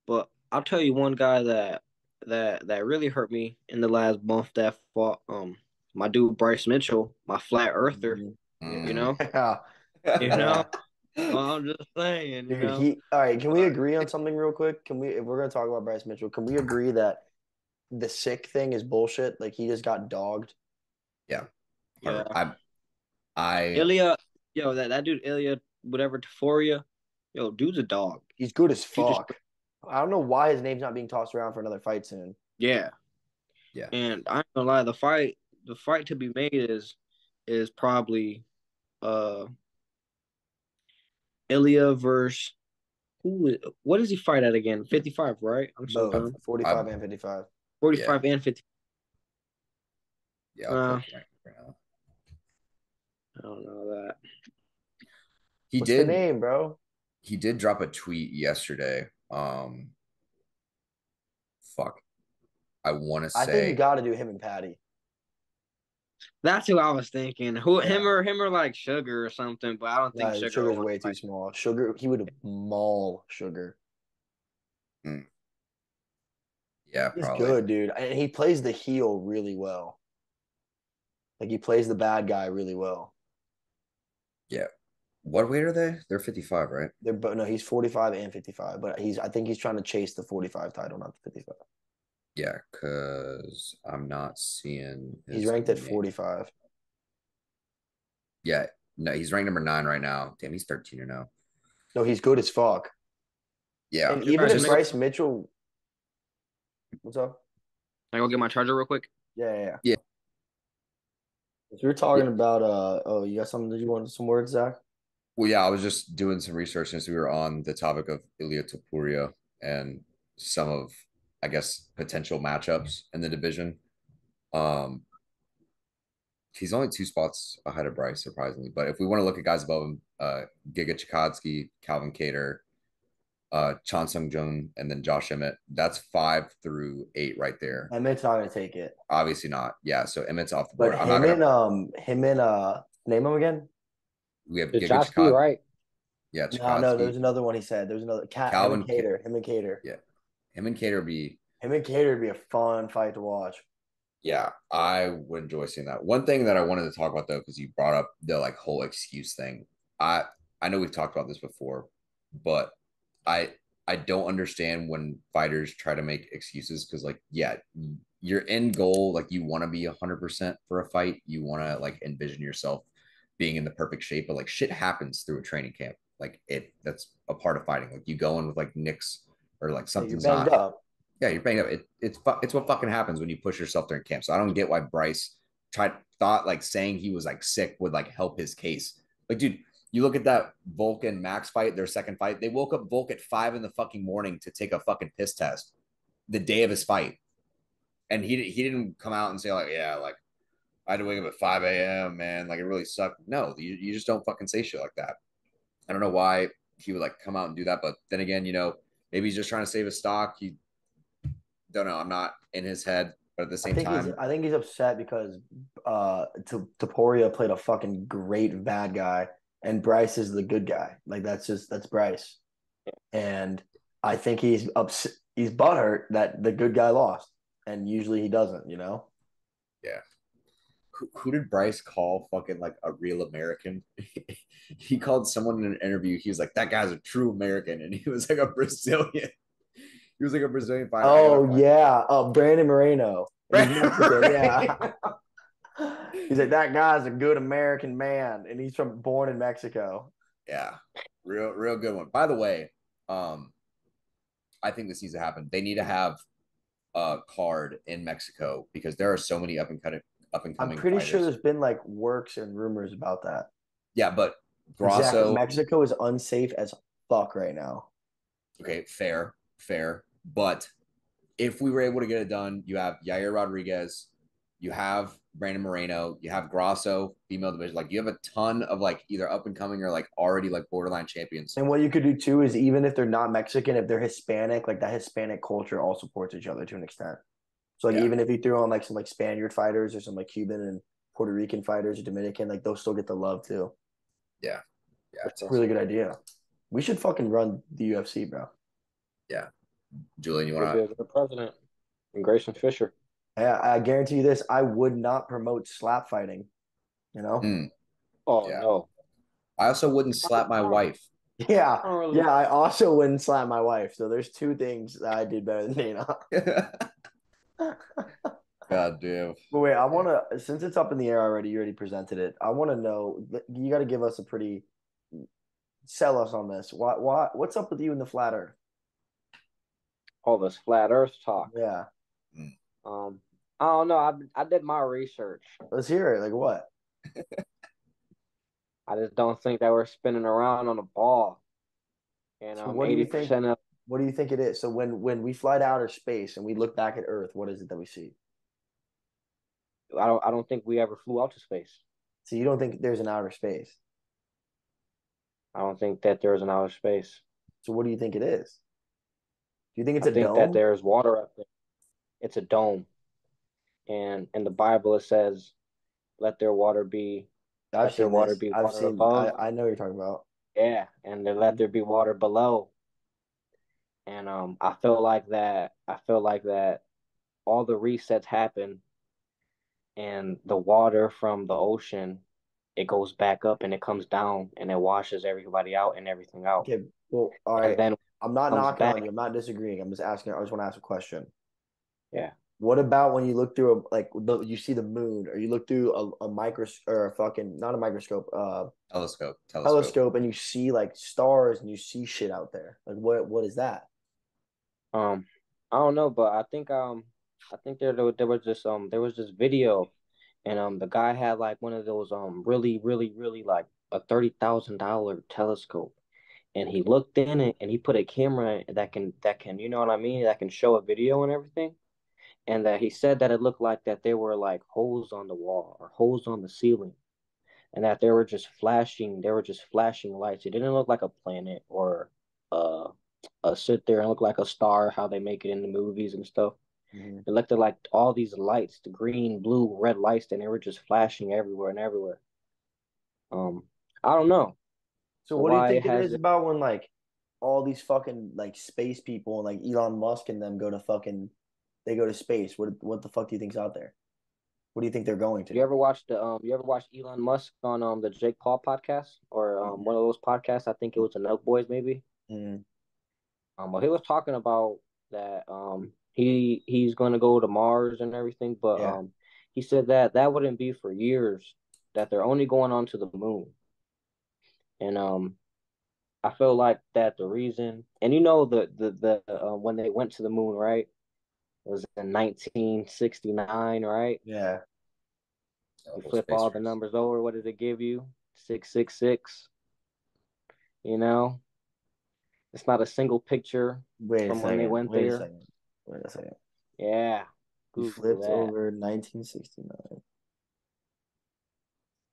But I'll tell you one guy that really hurt me in the last month that fought my dude Bryce Mitchell, my flat earther. Mm-hmm. You know, I'm just saying, dude. All right. Can we agree on something real quick? If we're gonna talk about Bryce Mitchell, can we agree that the sick thing is bullshit? Like he just got dogged. Yeah. Ilya, that dude Ilya, whatever Taforia, dude's a dog. He's good as fuck. I don't know why his name's not being tossed around for another fight soon. Yeah. And I ain't gonna lie, the fight to be made is probably Ilya versus what does he fight at again? 55, right? I'm so dumb. 45 and 55. 45 and 50. Yeah, I'll right now. I don't know that. What's the name, bro? He did drop a tweet yesterday. Fuck. I want to say. I think you got to do him and Patty. That's who I was thinking. Him or like Sugar or something, but I don't think Sugar's way too small. Sugar, he would maul Sugar. Yeah, he's probably good, dude, and he plays the heel really well. Like he plays the bad guy really well. Yeah. What weight are they? They're 55, right? No, he's 45 and 55, but I think he's trying to chase the 45 title, not the 55. Yeah, because I'm not seeing. He's ranked at 45. Yeah, no, he's ranked number 9 right now. Damn, he's 13 or now. No, he's good as fuck. Yeah, and even if Bryce Mitchell, what's up? Can I go get my charger real quick? Yeah. If you're talking about, you got something? Did you want some words, Zach? Well, yeah, I was just doing some research since we were on the topic of Ilya Topuria and some of, I guess, potential matchups in the division. He's only 2 spots ahead of Bryce, surprisingly. But if we want to look at guys above him, Giga Chikadze, Calvin Kattar, Chan Sung Jung, and then Josh Emmett, that's 5 through 8 right there. Emmett's not gonna take it. Obviously not. Yeah, so Emmett's off the board. But him and name him again. We have Giga Chikadze, right? Yeah, Chikadze. No, there's another one he said. There's another Calvin Kattar. Him and Kattar. Yeah, him and Kattar would be a fun fight to watch. Yeah, I would enjoy seeing that. One thing that I wanted to talk about though, because you brought up the like whole excuse thing. I know we've talked about this before, but I don't understand when fighters try to make excuses because like your end goal, like you want to be 100% for a fight, you want to like envision yourself being in the perfect shape, but like shit happens through a training camp. Like that's a part of fighting. Like you go in with like nicks or like something's banged up. Yeah, you're banged up. It's what fucking happens when you push yourself during camp. So I don't get why Bryce thought like saying he was like sick would like help his case. Like, dude, you look at that Volk and Max fight, their second fight. They woke up Volk at 5 in the fucking morning to take a fucking piss test the day of his fight, and he didn't come out and say like, yeah, like I had to wake up at 5 a.m. man, like it really sucked. No, you just don't fucking say shit like that. I don't know why he would like come out and do that, but then again, maybe he's just trying to save his stock. He don't know. I'm not in his head, but at the same time, I think he's upset because Topuria played a fucking great bad guy, and Bryce is the good guy. Like that's Bryce, and I think he's upset. He's butthurt that the good guy lost, and usually he doesn't. Yeah. Who did Bryce call fucking like a real American? He called someone in an interview. He was like, "That guy's a true American," and he was like a Brazilian. He was like a Brazilian fighter. Oh yeah, Brandon Moreno. Yeah. He's like, that guy's a good American man, and he's born in Mexico. Yeah, real good one. By the way, I think this needs to happen. They need to have a card in Mexico because there are so many up and I'm coming pretty sure fighters. there's been like works and rumors about that. Yeah, but Exactly. Grasso, Mexico is unsafe as fuck right now. okay, fair. But if we were able to get it done, you have Yair Rodriguez, you have Brandon Moreno, you have Grasso, female division. Like you have a ton of like either up and coming or like already like borderline champions. And what you could do too is even if they're not Mexican, if they're Hispanic, like that Hispanic culture all supports each other to an extent. So like Yeah. even if you threw on like some like Spaniard fighters or some like Cuban and Puerto Rican fighters or Dominican, like they'll still get the love too. Yeah. It's a really good idea. We should fucking run the UFC, bro. Yeah. Julian, you Would want be to? a good president. And Grayson Fisher. Yeah, I guarantee you this: I would not promote slap fighting. You know? Oh Yeah. no. I also wouldn't slap my wife. Yeah, I don't really. yeah. I also wouldn't slap my wife. So there's two things that I did better than Dana. God damn. But wait, I want to, since it's up in the air already, you already presented it. I want to know, you got to give us a pretty, sell us on this. What's up with you in the flat earth? All this flat Earth talk. Yeah. I don't know. I did my research. Let's hear it. Like what? I just don't think that we're spinning around on a ball. And So what do you think? 80% of What do you think it is? So when we fly to outer space and we look back at Earth, what is it that we see? I don't think we ever flew out to space. So you don't think there's an outer space? I don't think that there's an outer space. So what do you think it is? Do you think it's I a think that dome? there's water up there. It's a dome. And in the Bible it says, let their water be I've let their seen water this. be I've water seen. above. I know what you're talking about. Yeah, and then let there be water below. And I feel like that all the resets happen and the water from the ocean, it goes back up and it comes down and it washes everybody out and everything out. Okay. Well, all And right. then I'm not comes knocking on back. you. I'm not disagreeing. I'm just asking. I just want to ask a question. Yeah. What about when you look through you see the moon, or you look through a microscope or a fucking not a microscope, Telescope. telescope, and you see like stars and you see shit out there. Like what is that? I don't know, but I think there was this video and the guy had like one of those really like a $30,000 telescope and he looked in it and he put a camera that can you know what I mean, that can show a video and everything, and that he said that it looked like that there were like holes on the wall or holes on the ceiling, and that they were just flashing lights. It didn't look like a planet or uh sit there and look like a star how they make it in the movies and stuff. Mm-hmm. It looked like all these lights, the green, blue, red lights, and they were just flashing everywhere and everywhere. um I don't know So what do you why it think it has is it. about when like all these fucking like space people and like Elon Musk and them they go to space? What the fuck do you think's out there? What do you think they're going to? You ever watched Elon Musk on the Jake Paul podcast or one of those podcasts? I think it was the Nelk Boys maybe. Mm-hmm. Well, he was talking about that he's going to go to Mars and everything, but Yeah. he said that that wouldn't be for years, that they're only going on to the moon. And I feel like that the reason, and you know the when they went to the moon, right? It was in 1969, right? Yeah. You Those flip all the spacers. numbers over, what did it give you? 666. You know, it's not a single picture Wait a from when they second. went Wait a there. second. Wait a second. Yeah, You Google flipped that. over 1969.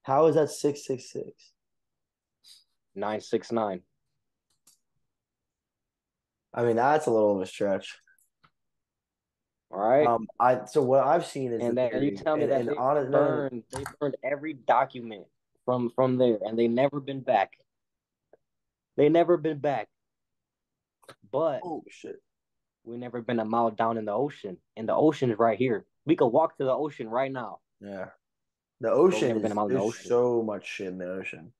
How is that 666? 969. I mean, that's a little of a stretch. All right. So what I've seen is the And then you theory, tell me that and honest, no, no, no. they burned every document from there, and they never been back. They never been back. But Oh shit. we never been a mile down in the ocean. And the ocean is right here. We could walk to the ocean right now. Yeah. The But we ocean never been a is mile in the there's ocean. so much shit in the ocean.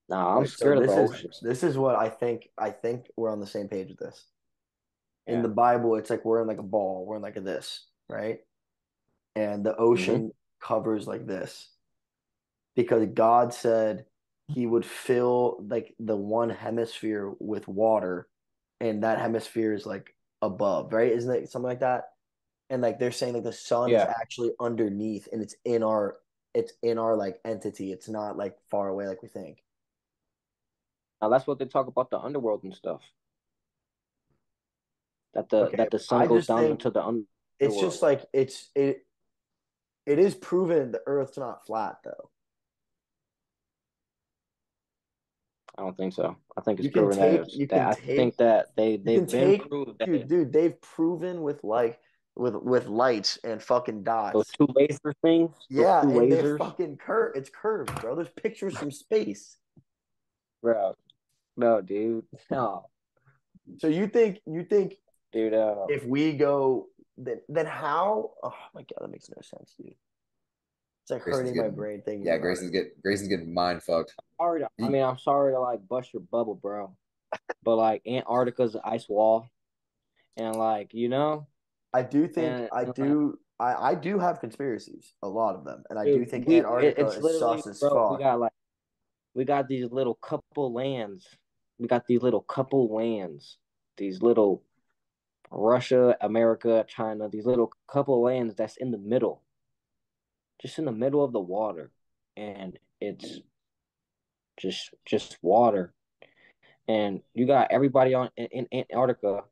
Nah, I'm Right. So scared of the ocean. this is what I think. I think we're on the same page with this. In Yeah. the Bible, it's like we're in like a ball, we're in like a this, right? And the Mm-hmm. ocean covers like this because God said he would fill like the one hemisphere with water and that hemisphere is like above, right? Isn't it something like that? And like they're saying like the sun is Yeah. actually underneath and it's in our like entity. It's not like far away like we think. Now that's what they talk about the underworld and stuff. That the Okay. sun I goes just down think into the it's just underworld. like it is proven the earth's not flat though. I don't think so. I think it's You can proven that take you that can I think take that you can they've been take proved that dude, they've proven with like with lights and fucking those dots. two laser things, those Yeah, two and they're lasers, fucking curved. It's curved, bro. There's pictures from space. bro. No, dude. No, So you think dude. if we go then how oh my god, that makes no sense, dude. It's like Grayson's hurting my getting brain thinking yeah, about it. Grayson's getting mind fucked. I'm sorry to like bust your bubble, bro. But like Antarctica's an ice wall, and like I do think and, I and like, do I do have conspiracies, a lot of them, and I do dude, think Antarctica it's is literally, sus as bro. fuck. We got these little couple lands. We got these little couple lands. These little Russia, America, China. These little couple lands that's in the middle, just in the middle of the water, and it's just water. And you got everybody in Antarctica,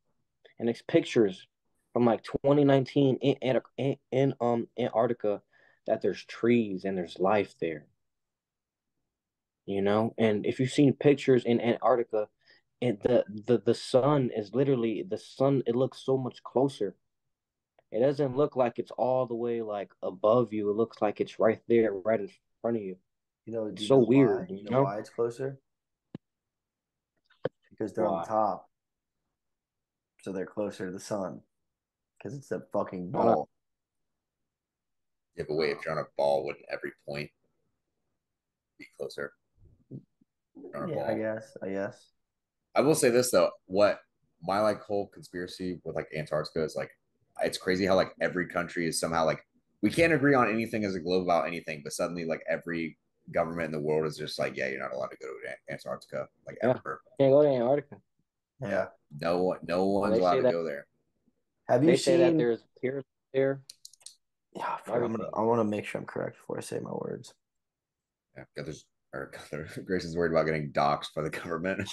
and it's pictures from like 2019 in Antarctica that there's trees and there's life there. And if you've seen pictures in Antarctica, the sun is literally the sun. It looks so much closer. It doesn't look like it's all the way like above you. It looks like it's right there, right in front of you. Do It's you so know why? weird, You know why it's closer? Because they're on the why? top, so they're closer to the sun. Because it's a fucking I don't know. ball. You have a way of drawing a ball with every point be closer. Drawing a Yeah, I ball. guess. I guess. I will say this though, what my like whole conspiracy with like Antarctica is like it's crazy how like every country is somehow like we can't agree on anything as a globe about anything, but suddenly like every government in the world is just like, yeah, you're not allowed to go to Antarctica, like Yeah, ever. can't go to Antarctica. Yeah. Yeah. No And one's allowed to go there. Have you they say that seen? there's piers there Yeah, I and forgot. everything. I want to make sure I'm correct before I say my words. Yeah, Grayson's worried about getting doxxed by the government.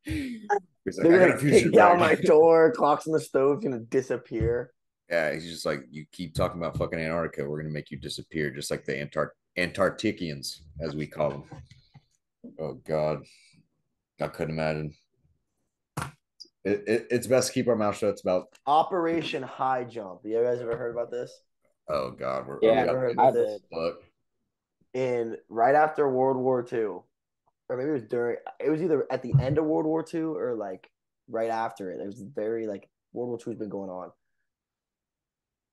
He's like, They're I got a gonna future kick down bright. my door. Clocks on the stove gonna disappear. Yeah, he's just like, you keep talking about fucking Antarctica, we're gonna make you disappear, just like the Antarcticians, as we call them. Oh God, I couldn't imagine. It's best to keep our mouth shut. It's about Operation High Jump. You guys ever heard about this? oh God, Have you Yeah, ever heard I about this? did. Look, In right after World War II, or maybe it was during. It was either at the end of World War II or like right after it. It was very like World War II has been going on.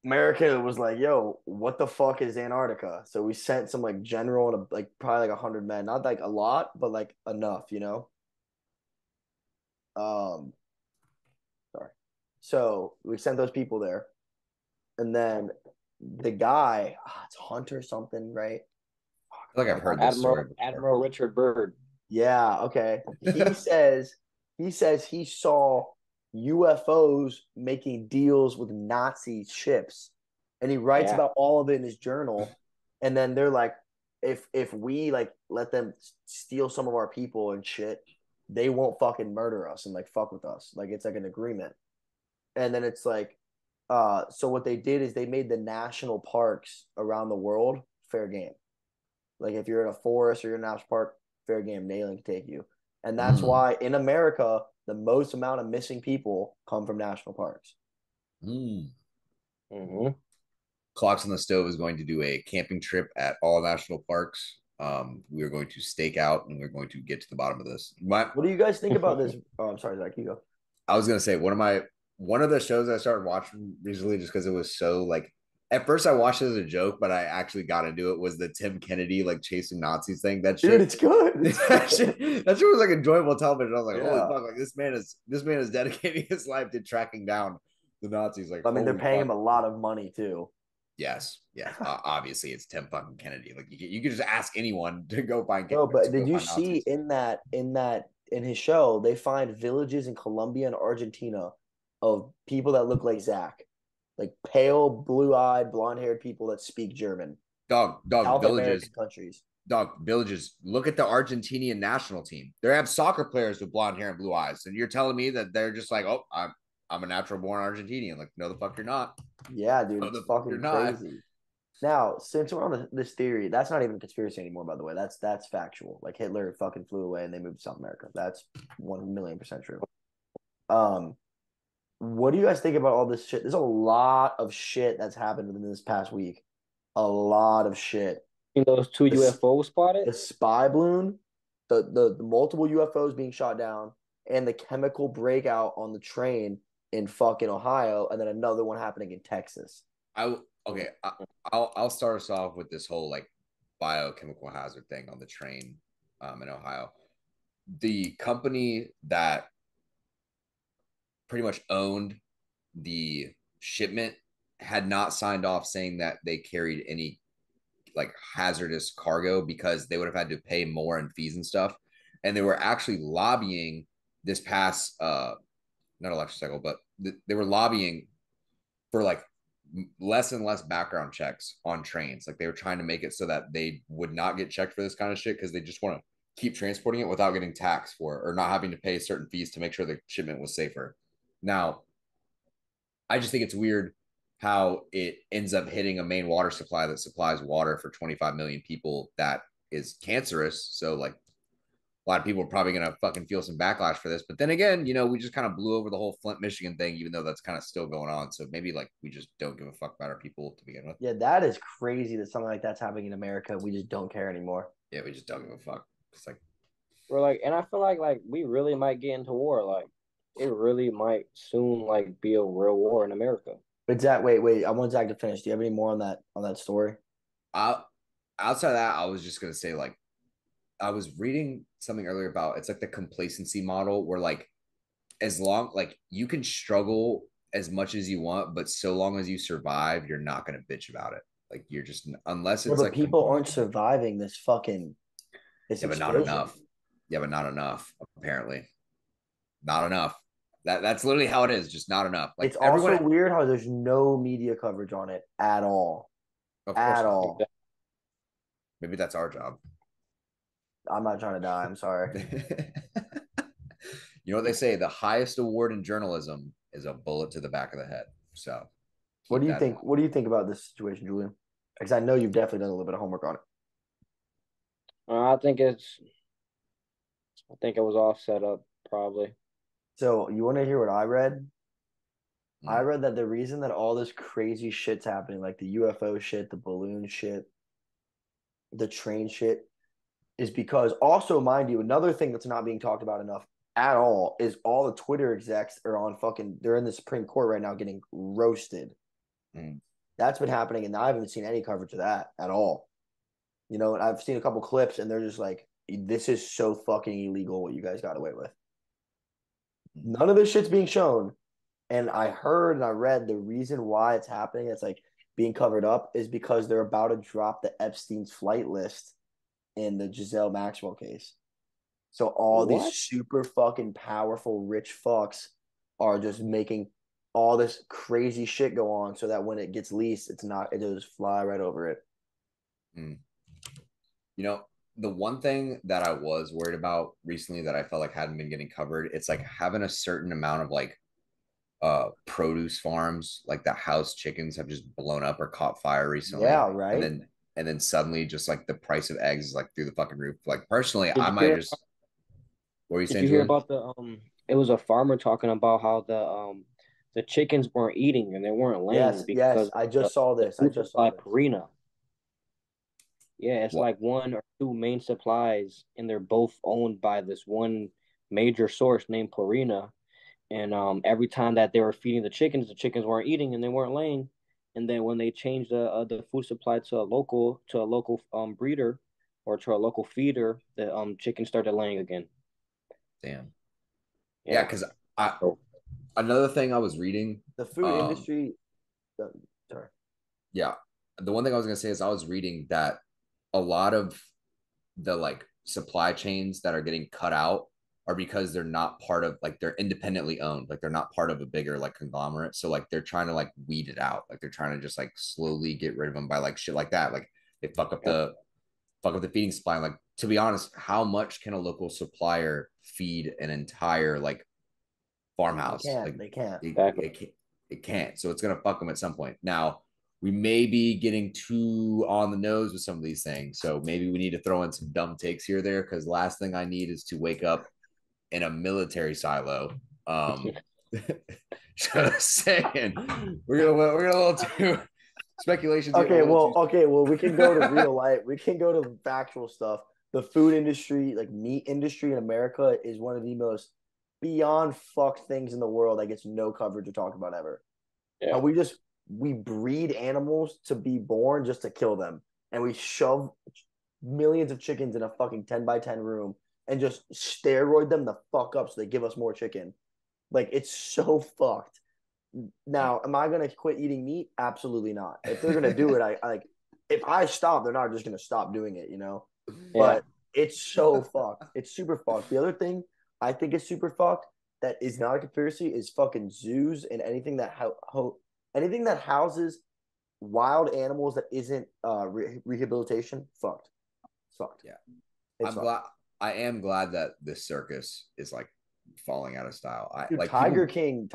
America was like, "Yo, what the fuck is Antarctica?" So we sent some like general and like probably like 100 men, not like a lot, but like enough. Um, sorry. So we sent those people there, and then the guy, it's Hunter something, right? I feel like I've Like, heard this story Admiral before. Admiral Richard Byrd. yeah, okay. He says he saw UFOs making deals with Nazi ships. And he writes Yeah, about all of it in his journal. And then they're like, if we like let them steal some of our people and shit, they won't fucking murder us and like fuck with us. Like it's like an agreement. And then it's like, so what they did is they made the national parks around the world fair game. Like if you're in a forest or you're in a national park, fair game, nailing can take you. And that's Mm, why in America, the most amount of missing people come from national parks. mm. hmm Clocks on the Stove is going to do a camping trip at all national parks. We are going to stake out and we're going to get to the bottom of this. What do you guys think about this? Oh, I'm sorry, Zach. You go. I was gonna say one of the shows I started watching recently just because it was so like at first I watched it as a joke, but I actually got into it was the Tim Kennedy like chasing Nazis thing. That Dude, shit it's good. It's good. that shit was like enjoyable television. I was like, holy Yeah. fuck, like this man is dedicating his life to tracking down the Nazis. Like, I mean, they're holy paying fuck. him a lot of money too. Yes. Obviously, it's Tim fucking Kennedy. Like you could just ask anyone to go find. No, but did you see Nazis. in his show they find villages in Colombia and Argentina of people that look like Zach, like pale, blue-eyed, blonde-haired people that speak German. Dog South villages. American countries. Dog villages. Look at the Argentinian national team. They have soccer players with blonde hair and blue eyes, and you're telling me that they're just like, oh, I'm a natural born Argentinian. Like, no, the fuck you're not. Yeah, dude, No, it's the fuck you're fucking not. crazy. Now, since we're on this theory, that's not even a conspiracy anymore, by the way. That's factual. Like Hitler fucking flew away and they moved to South America. That's 1,000,000% true. Um, what do you guys think about all this shit? There's a lot of shit that's happened within this past week. A lot of shit. Those two The, UFOs spotted? the spy balloon, the multiple UFOs being shot down, and the chemical breakout on the train in fucking Ohio, and then another one happening in Texas. I'll start us off with this whole like biochemical hazard thing on the train in Ohio. The company that pretty much owned the shipment had not signed off saying that they carried any like hazardous cargo because they would have had to pay more in fees and stuff. And they were actually lobbying this past not election cycle, but they were lobbying for like less and less background checks on trains. Like they were trying to make it so that they would not get checked for this kind of shit because they just want to keep transporting it without getting taxed for it or not having to pay certain fees to make sure the shipment was safer. Now, I just think it's weird how it ends up hitting a main water supply that supplies water for 25 million people that is cancerous. So like a lot of people are probably going to fucking feel some backlash for this. But then again, we just kind of blew over the whole Flint, Michigan thing, even though that's kind of still going on. So maybe like we just don't give a fuck about our people to begin with. Yeah, that is crazy that something like that's happening in America. We just don't care anymore. Yeah, we just don't give a fuck. It's like We're like, and I feel like we really might get into war. Like it really might soon like be a real war in America. But Zach, wait. I want Zach to finish. Do you have any more on that story? Outside of that, I was just gonna say like I was reading something earlier about it's like the complacency model where like as long like you can struggle as much as you want, but so long as you survive, you're not gonna bitch about it. Like you're just unless Yeah, it's but like people aren't surviving this fucking this yeah, but not explosion. enough. Yeah, but not enough. Apparently, not enough. That's literally how it is. Just not enough. Like It's everyone, also weird how there's no media coverage on it at all. of course At not. all. Maybe that's our job. I'm not trying to die. I'm sorry. You know what they say? The highest award in journalism is a bullet to the back of the head. So keep that in mind. What do you think about this situation, Julian? Because I know you've definitely done a little bit of homework on it. I think it's. I think it was all set up probably. So you want to hear what I read? I Mm. read that the reason that all this crazy shit's happening, like the UFO shit, the balloon shit, the train shit, is because also, mind you, another thing that's not being talked about enough at all is all the Twitter execs are on fucking they're in the Supreme Court right now getting roasted. Mm. That's been happening, and I haven't seen any coverage of that at all. And I've seen a couple clips, and they're just like, "This is so fucking illegal what you guys got away with." None of this shit's being shown, and I heard and I read the reason why it's happening. It's like being covered up is because they're about to drop the Epstein's flight list in the Giselle Maxwell case. So all these What? super fucking powerful rich fucks are just making all this crazy shit go on so that when it gets leased, it'll just fly right over it. Mm. The one thing that I was worried about recently that I felt like hadn't been getting covered, it's like having a certain amount of like produce farms like that house chickens have just blown up or caught fire recently. Yeah, And right. then suddenly just like the price of eggs is like through the fucking roof. Like personally, Did I you might hear? just what were you Did saying, you hear Julian? about the? It was a farmer talking about how the chickens weren't eating and they weren't laying Yes. because I the, just saw the this. I food just saw supply this. Purina. Yeah, it's What like one or two main supplies, and they're both owned by this one major source named Purina. And every time that they were feeding the chickens weren't eating and they weren't laying. And then when they changed the food supply to a local breeder or to a local feeder, the chickens started laying again. damn. Yeah, Yeah. because I So another thing I was reading, The food um, industry. Sorry. yeah, the one thing I was gonna say is I was reading that a lot of the like supply chains that are getting cut out are because they're not part of like they're independently owned, like they're not part of a bigger like conglomerate. So like they're trying to like weed it out, like they're trying to just like slowly get rid of them by like shit like that. Like they fuck up the feeding supply. Like to be honest, how much can a local supplier feed an entire like farmhouse? Like They can't. it can't. So it's gonna fuck them at some point. Now we may be getting too on the nose with some of these things. So maybe we need to throw in some dumb takes here or there because last thing I need is to wake up in a military silo. Just saying, we're gonna a little too speculations. Okay, well, we can go to real life. We can go to factual stuff. The food industry, like meat industry in America, is one of the most beyond fucked things in the world that gets no coverage or talked about ever. Yeah. And we breed animals to be born just to kill them, and we shove millions of chickens in a fucking 10 by 10 room and just steroid them the fuck up so they give us more chicken. Like it's so fucked. Now, am I gonna quit eating meat? Absolutely not. If they're gonna do it, I like. If I stop, they're not just gonna stop doing it, you know. Yeah. But it's so fucked. It's super fucked. The other thing I think is super fucked that is not a conspiracy is fucking zoos and anything that anything that houses wild animals that isn't rehabilitation. Fucked. It's fucked. Yeah, it's glad. I am glad that this circus is like falling out of style. Dude, like Tiger King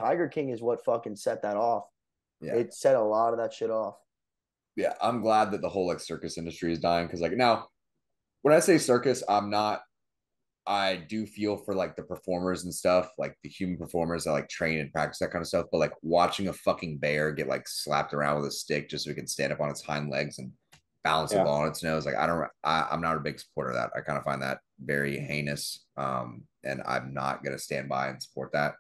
is what fucking set that off. Yeah, it set a lot of that shit off. Yeah, I'm glad that the whole like circus industry is dying because like now, when I say circus, I do feel for like the performers and stuff, like the human performers that like train and practice that kind of stuff. But like watching a fucking bear get like slapped around with a stick just so it can stand up on its hind legs and balance a ball on its nose, like I'm not a big supporter of that. I kind of find that very heinous, and I'm not gonna stand by and support that.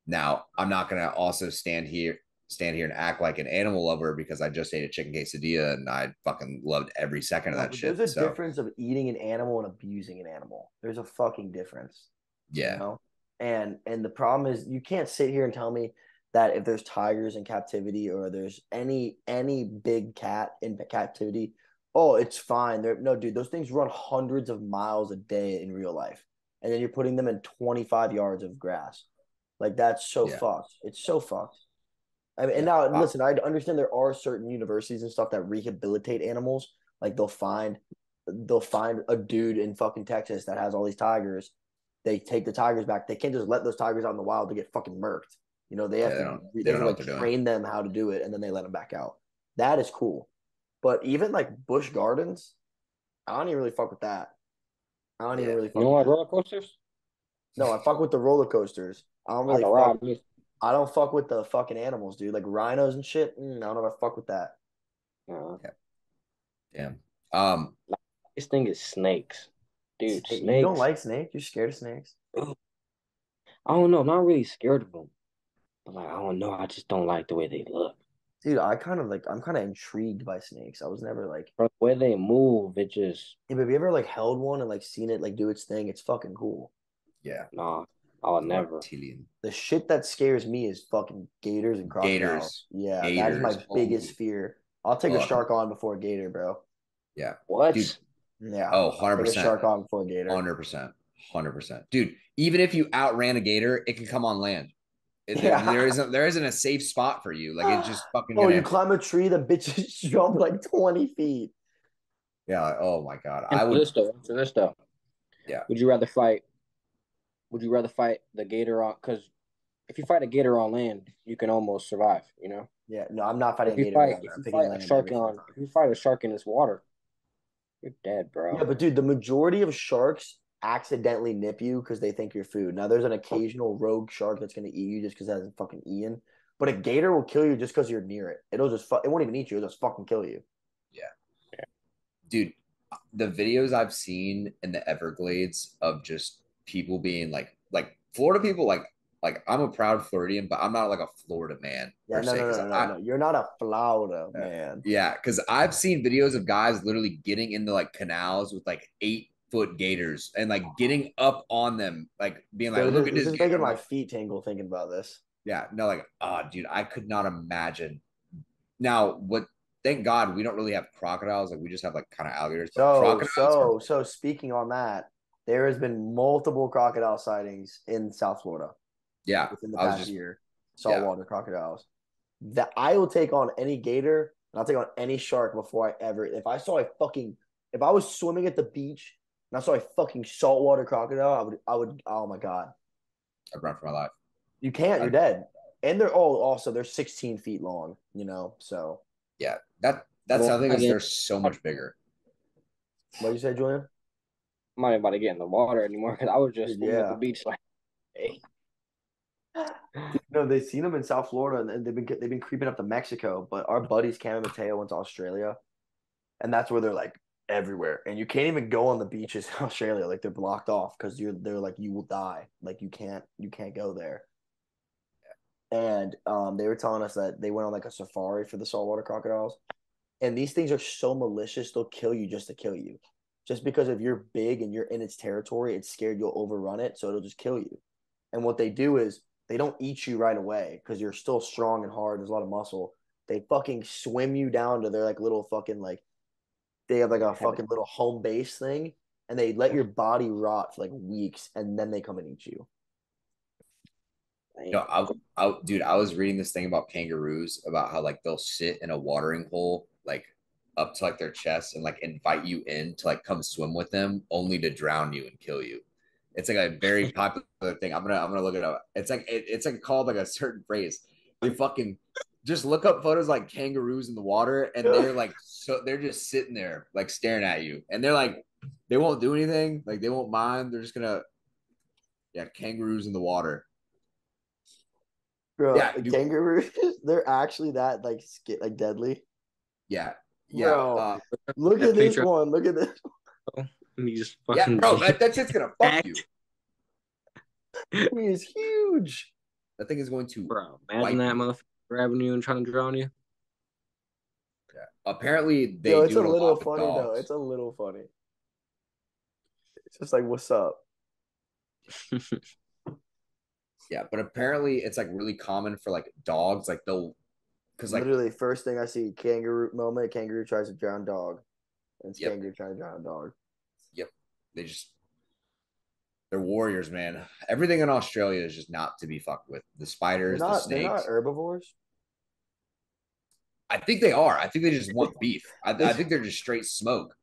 Now, I'm not gonna also stand here and act like an animal lover because I just ate a chicken quesadilla and I fucking loved every second of that shit. There's a difference of eating an animal and abusing an animal. There's a fucking difference. Yeah. You know? And the problem is you can't sit here and tell me that if there's tigers in captivity or there's any big cat in captivity, oh, it's fine. No, dude, those things run hundreds of miles a day in real life. And then you're putting them in 25 yards of grass. Like that's so fucked. It's so fucked. I mean, and now listen, I understand there are certain universities and stuff that rehabilitate animals. Like they'll find a dude in fucking Texas that has all these tigers. They take the tigers back. They can't just let those tigers out in the wild to get fucking murked. You know, they have to train them how to do it, and then they let them back out. That is cool. But even like Busch Gardens, I don't even really fuck with that. I don't even really fuck with that. Roller coasters? No, I fuck with the roller coasters. I don't really fuck. I don't fuck with the fucking animals, dude. Like rhinos and shit. I don't know if I fuck with that. Damn. This thing is snakes. Dude, snakes. You don't like snakes? You're scared of snakes? I don't know. I'm not really scared of them. But like, I don't know. I just don't like the way they look. Dude, I'm kind of intrigued by snakes. I was never like the way they move, it just but have you ever like held one and like seen it like do its thing? It's fucking cool. Yeah. Nah, I'll never. Reptilian. The shit that scares me is fucking gators and crocodiles. Yeah, Gators. That is my biggest fear. I'll take a shark on before a gator, bro. Yeah. What? Dude. Yeah. Oh, 100%. Take a shark on before a gator. 100%. 100%. Dude, even if you outran a gator, it can come on land. There isn't a safe spot for you. Like it's just fucking. You climb a tree, the bitches jump like 20 feet. Yeah. Like, oh my god. Answer this though. Yeah. Would you rather fight the gator on? Because if you fight a gator on land, you can almost survive. You know. Yeah. No, I'm not fighting a gator. If you fight a shark in its water, you're dead, bro. Yeah, but dude, the majority of sharks accidentally nip you because they think you're food. Now, there's an occasional rogue shark that's going to eat you just because it hasn't fucking eaten. But a gator will kill you just because you're near it. It won't even eat you. It'll just fucking kill you. Yeah. Dude, the videos I've seen in the Everglades of just people being like Florida people, like I'm a proud Floridian, but I'm not like a Florida man. Yeah, no. You're not a Florida man. Yeah, because I've seen videos of guys literally getting into like canals with like 8-foot gators and like getting up on them, like being like, look at this. This is making my feet tingle thinking about this. Yeah, no, like, dude, I could not imagine. Now, thank God we don't really have crocodiles. Like we just have like kind of alligators. But So, crocodiles are so speaking on that, there has been multiple crocodile sightings in South Florida yeah. within the I was past just year. yeah. Saltwater crocodiles. That I will take on any gator and I'll take on any shark before I ever. If I was swimming at the beach and I saw a fucking saltwater crocodile, I would. Oh my god, I'd run for my life. you can't. You're I'd, dead. And also they're 16 feet long. So yeah. That's Well, the thing I is get, they're so much bigger. what did you say, Julian? I'm not about to get in the water anymore because I was just Dude, swimming at the yeah. beach like, hey. Dude, no, they've seen them in South Florida and they've been creeping up to Mexico. But our buddies Cam and Mateo went to Australia, and that's where they're like everywhere. And you can't even go on the beaches in Australia; like they're blocked off because they're like you will die. Like you can't go there. And they were telling us that they went on like a safari for the saltwater crocodiles, and these things are so malicious they'll kill you just to kill you, just because if you're big and you're in its territory, it's scared you'll overrun it, so it'll just kill you. And what they do is they don't eat you right away because you're still strong and hard. There's a lot of muscle. They fucking swim you down to their like little fucking like they have like a fucking little home base thing, and they let your body rot for like weeks, and then they come and eat you. You know, dude, I was reading this thing about kangaroos about how like they'll sit in a watering hole like up to like their chest and like invite you in to like come swim with them, only to drown you and kill you. It's like a very popular thing. I'm gonna look it up. It's like called like a certain phrase. They fucking just look up photos like kangaroos in the water, and they're like they're just sitting there like staring at you, and they're like they won't do anything, like they won't mind. They're just gonna kangaroos in the water. Bro, Yeah, dude, kangaroos, they're actually that like deadly. yeah, yeah, Bro, look That at this picture one. Look at this. and he just yeah, fucking bro. That shit's gonna fuck you. He is huge. That thing is going to Bro, imagine wipe that you. motherfucker grabbing you and trying to drown you. Yeah. Apparently, Yo, they it's do a it a little lot with funny though. It's dogs. a little funny. It's just like, what's up? Yeah, but apparently, it's like really common for like dogs. Like they'll, because like, Literally, first thing I see, kangaroo moment. Kangaroo tries to drown dog, and it's yep, kangaroo trying to drown a dog. yep. They just they're warriors, man. Everything in Australia is just not to be fucked with. The They're spiders, the not. They're not snakes. herbivores. I think they are. I think they just want beef. I This, think they're just straight smoke.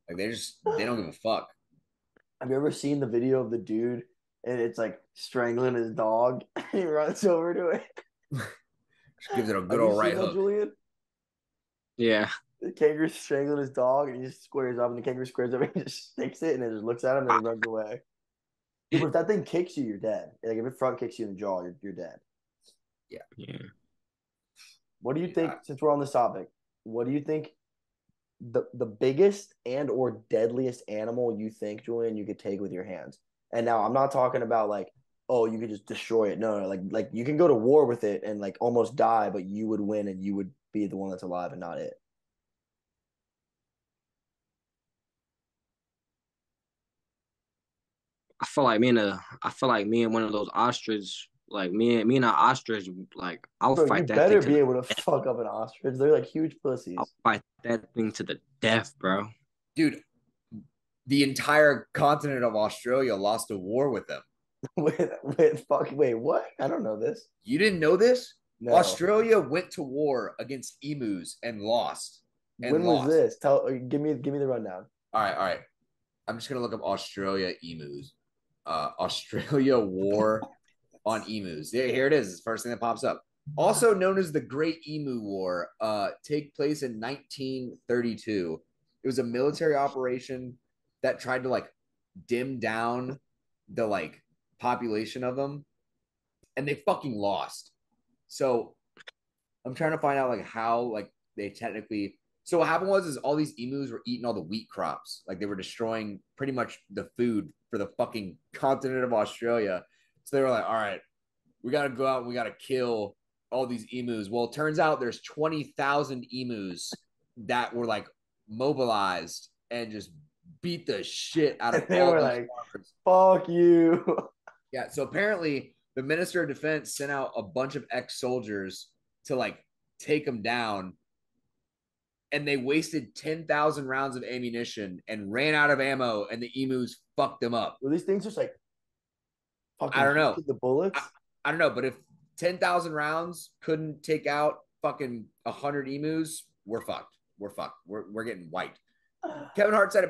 Like they don't give a fuck. have you ever seen the video of the dude and it's like strangling his dog? He runs over to it. Just gives it a good Have you old seen right that, hook. Julian? Yeah. The kangaroo strangling his dog, and he just squares up, and the kangaroo squares up, and he just sticks it, and then just looks at him, and then he runs away. Dude, but if that thing kicks you, you're dead. Like if it front kicks you in the jaw, you're dead. Yeah, Yeah. What do you dude. think? Since we're on this topic, what do you think the biggest and or deadliest animal you think, Julian, you could take with your hands? And now I'm not talking about like, oh, you could just destroy it. No, no, like you can go to war with it and like almost die, but you would win and you would be the one that's alive and not it. I feel like me and one of those ostriches, like me and an ostrich, like I'll Bro, you fight that thing better to be the able to fuck up an ostrich. They're like huge I'll pussies. fight that thing to the death, bro. Dude, the entire continent of Australia lost a war with them. With fuck. Wait, what? I don't know this. You didn't know this? No. Australia went to war against emus and lost. And When was lost. this? Give me the rundown. All right, all right. I'm just gonna look up Australia emus. Australia war on emus. Here it is. First thing that pops up. Also known as the Great Emu War, take place in 1932. It was a military operation that tried to like dim down the like population of them, and they fucking lost. So I'm trying to find out like how like they technically. So what happened was is all these emus were eating all the wheat crops. Like they were destroying pretty much the food for the fucking continent of Australia. So they were like, all right, we got to go out and we got to kill all these emus. Well, it turns out there's 20,000 emus that were like mobilized and just beat the shit out And of they all were these like, farmers. fuck you. Yeah. So apparently the Minister of Defense sent out a bunch of ex-soldiers to like take them down. and they wasted 10,000 rounds of ammunition and ran out of ammo, and the emus fucked them up. Well, these things just like fucking I don't know. the bullets. I don't know, but if 10,000 rounds couldn't take out fucking 100 emus, we're fucked. We're fucked. We're getting wiped. Kevin Hart said it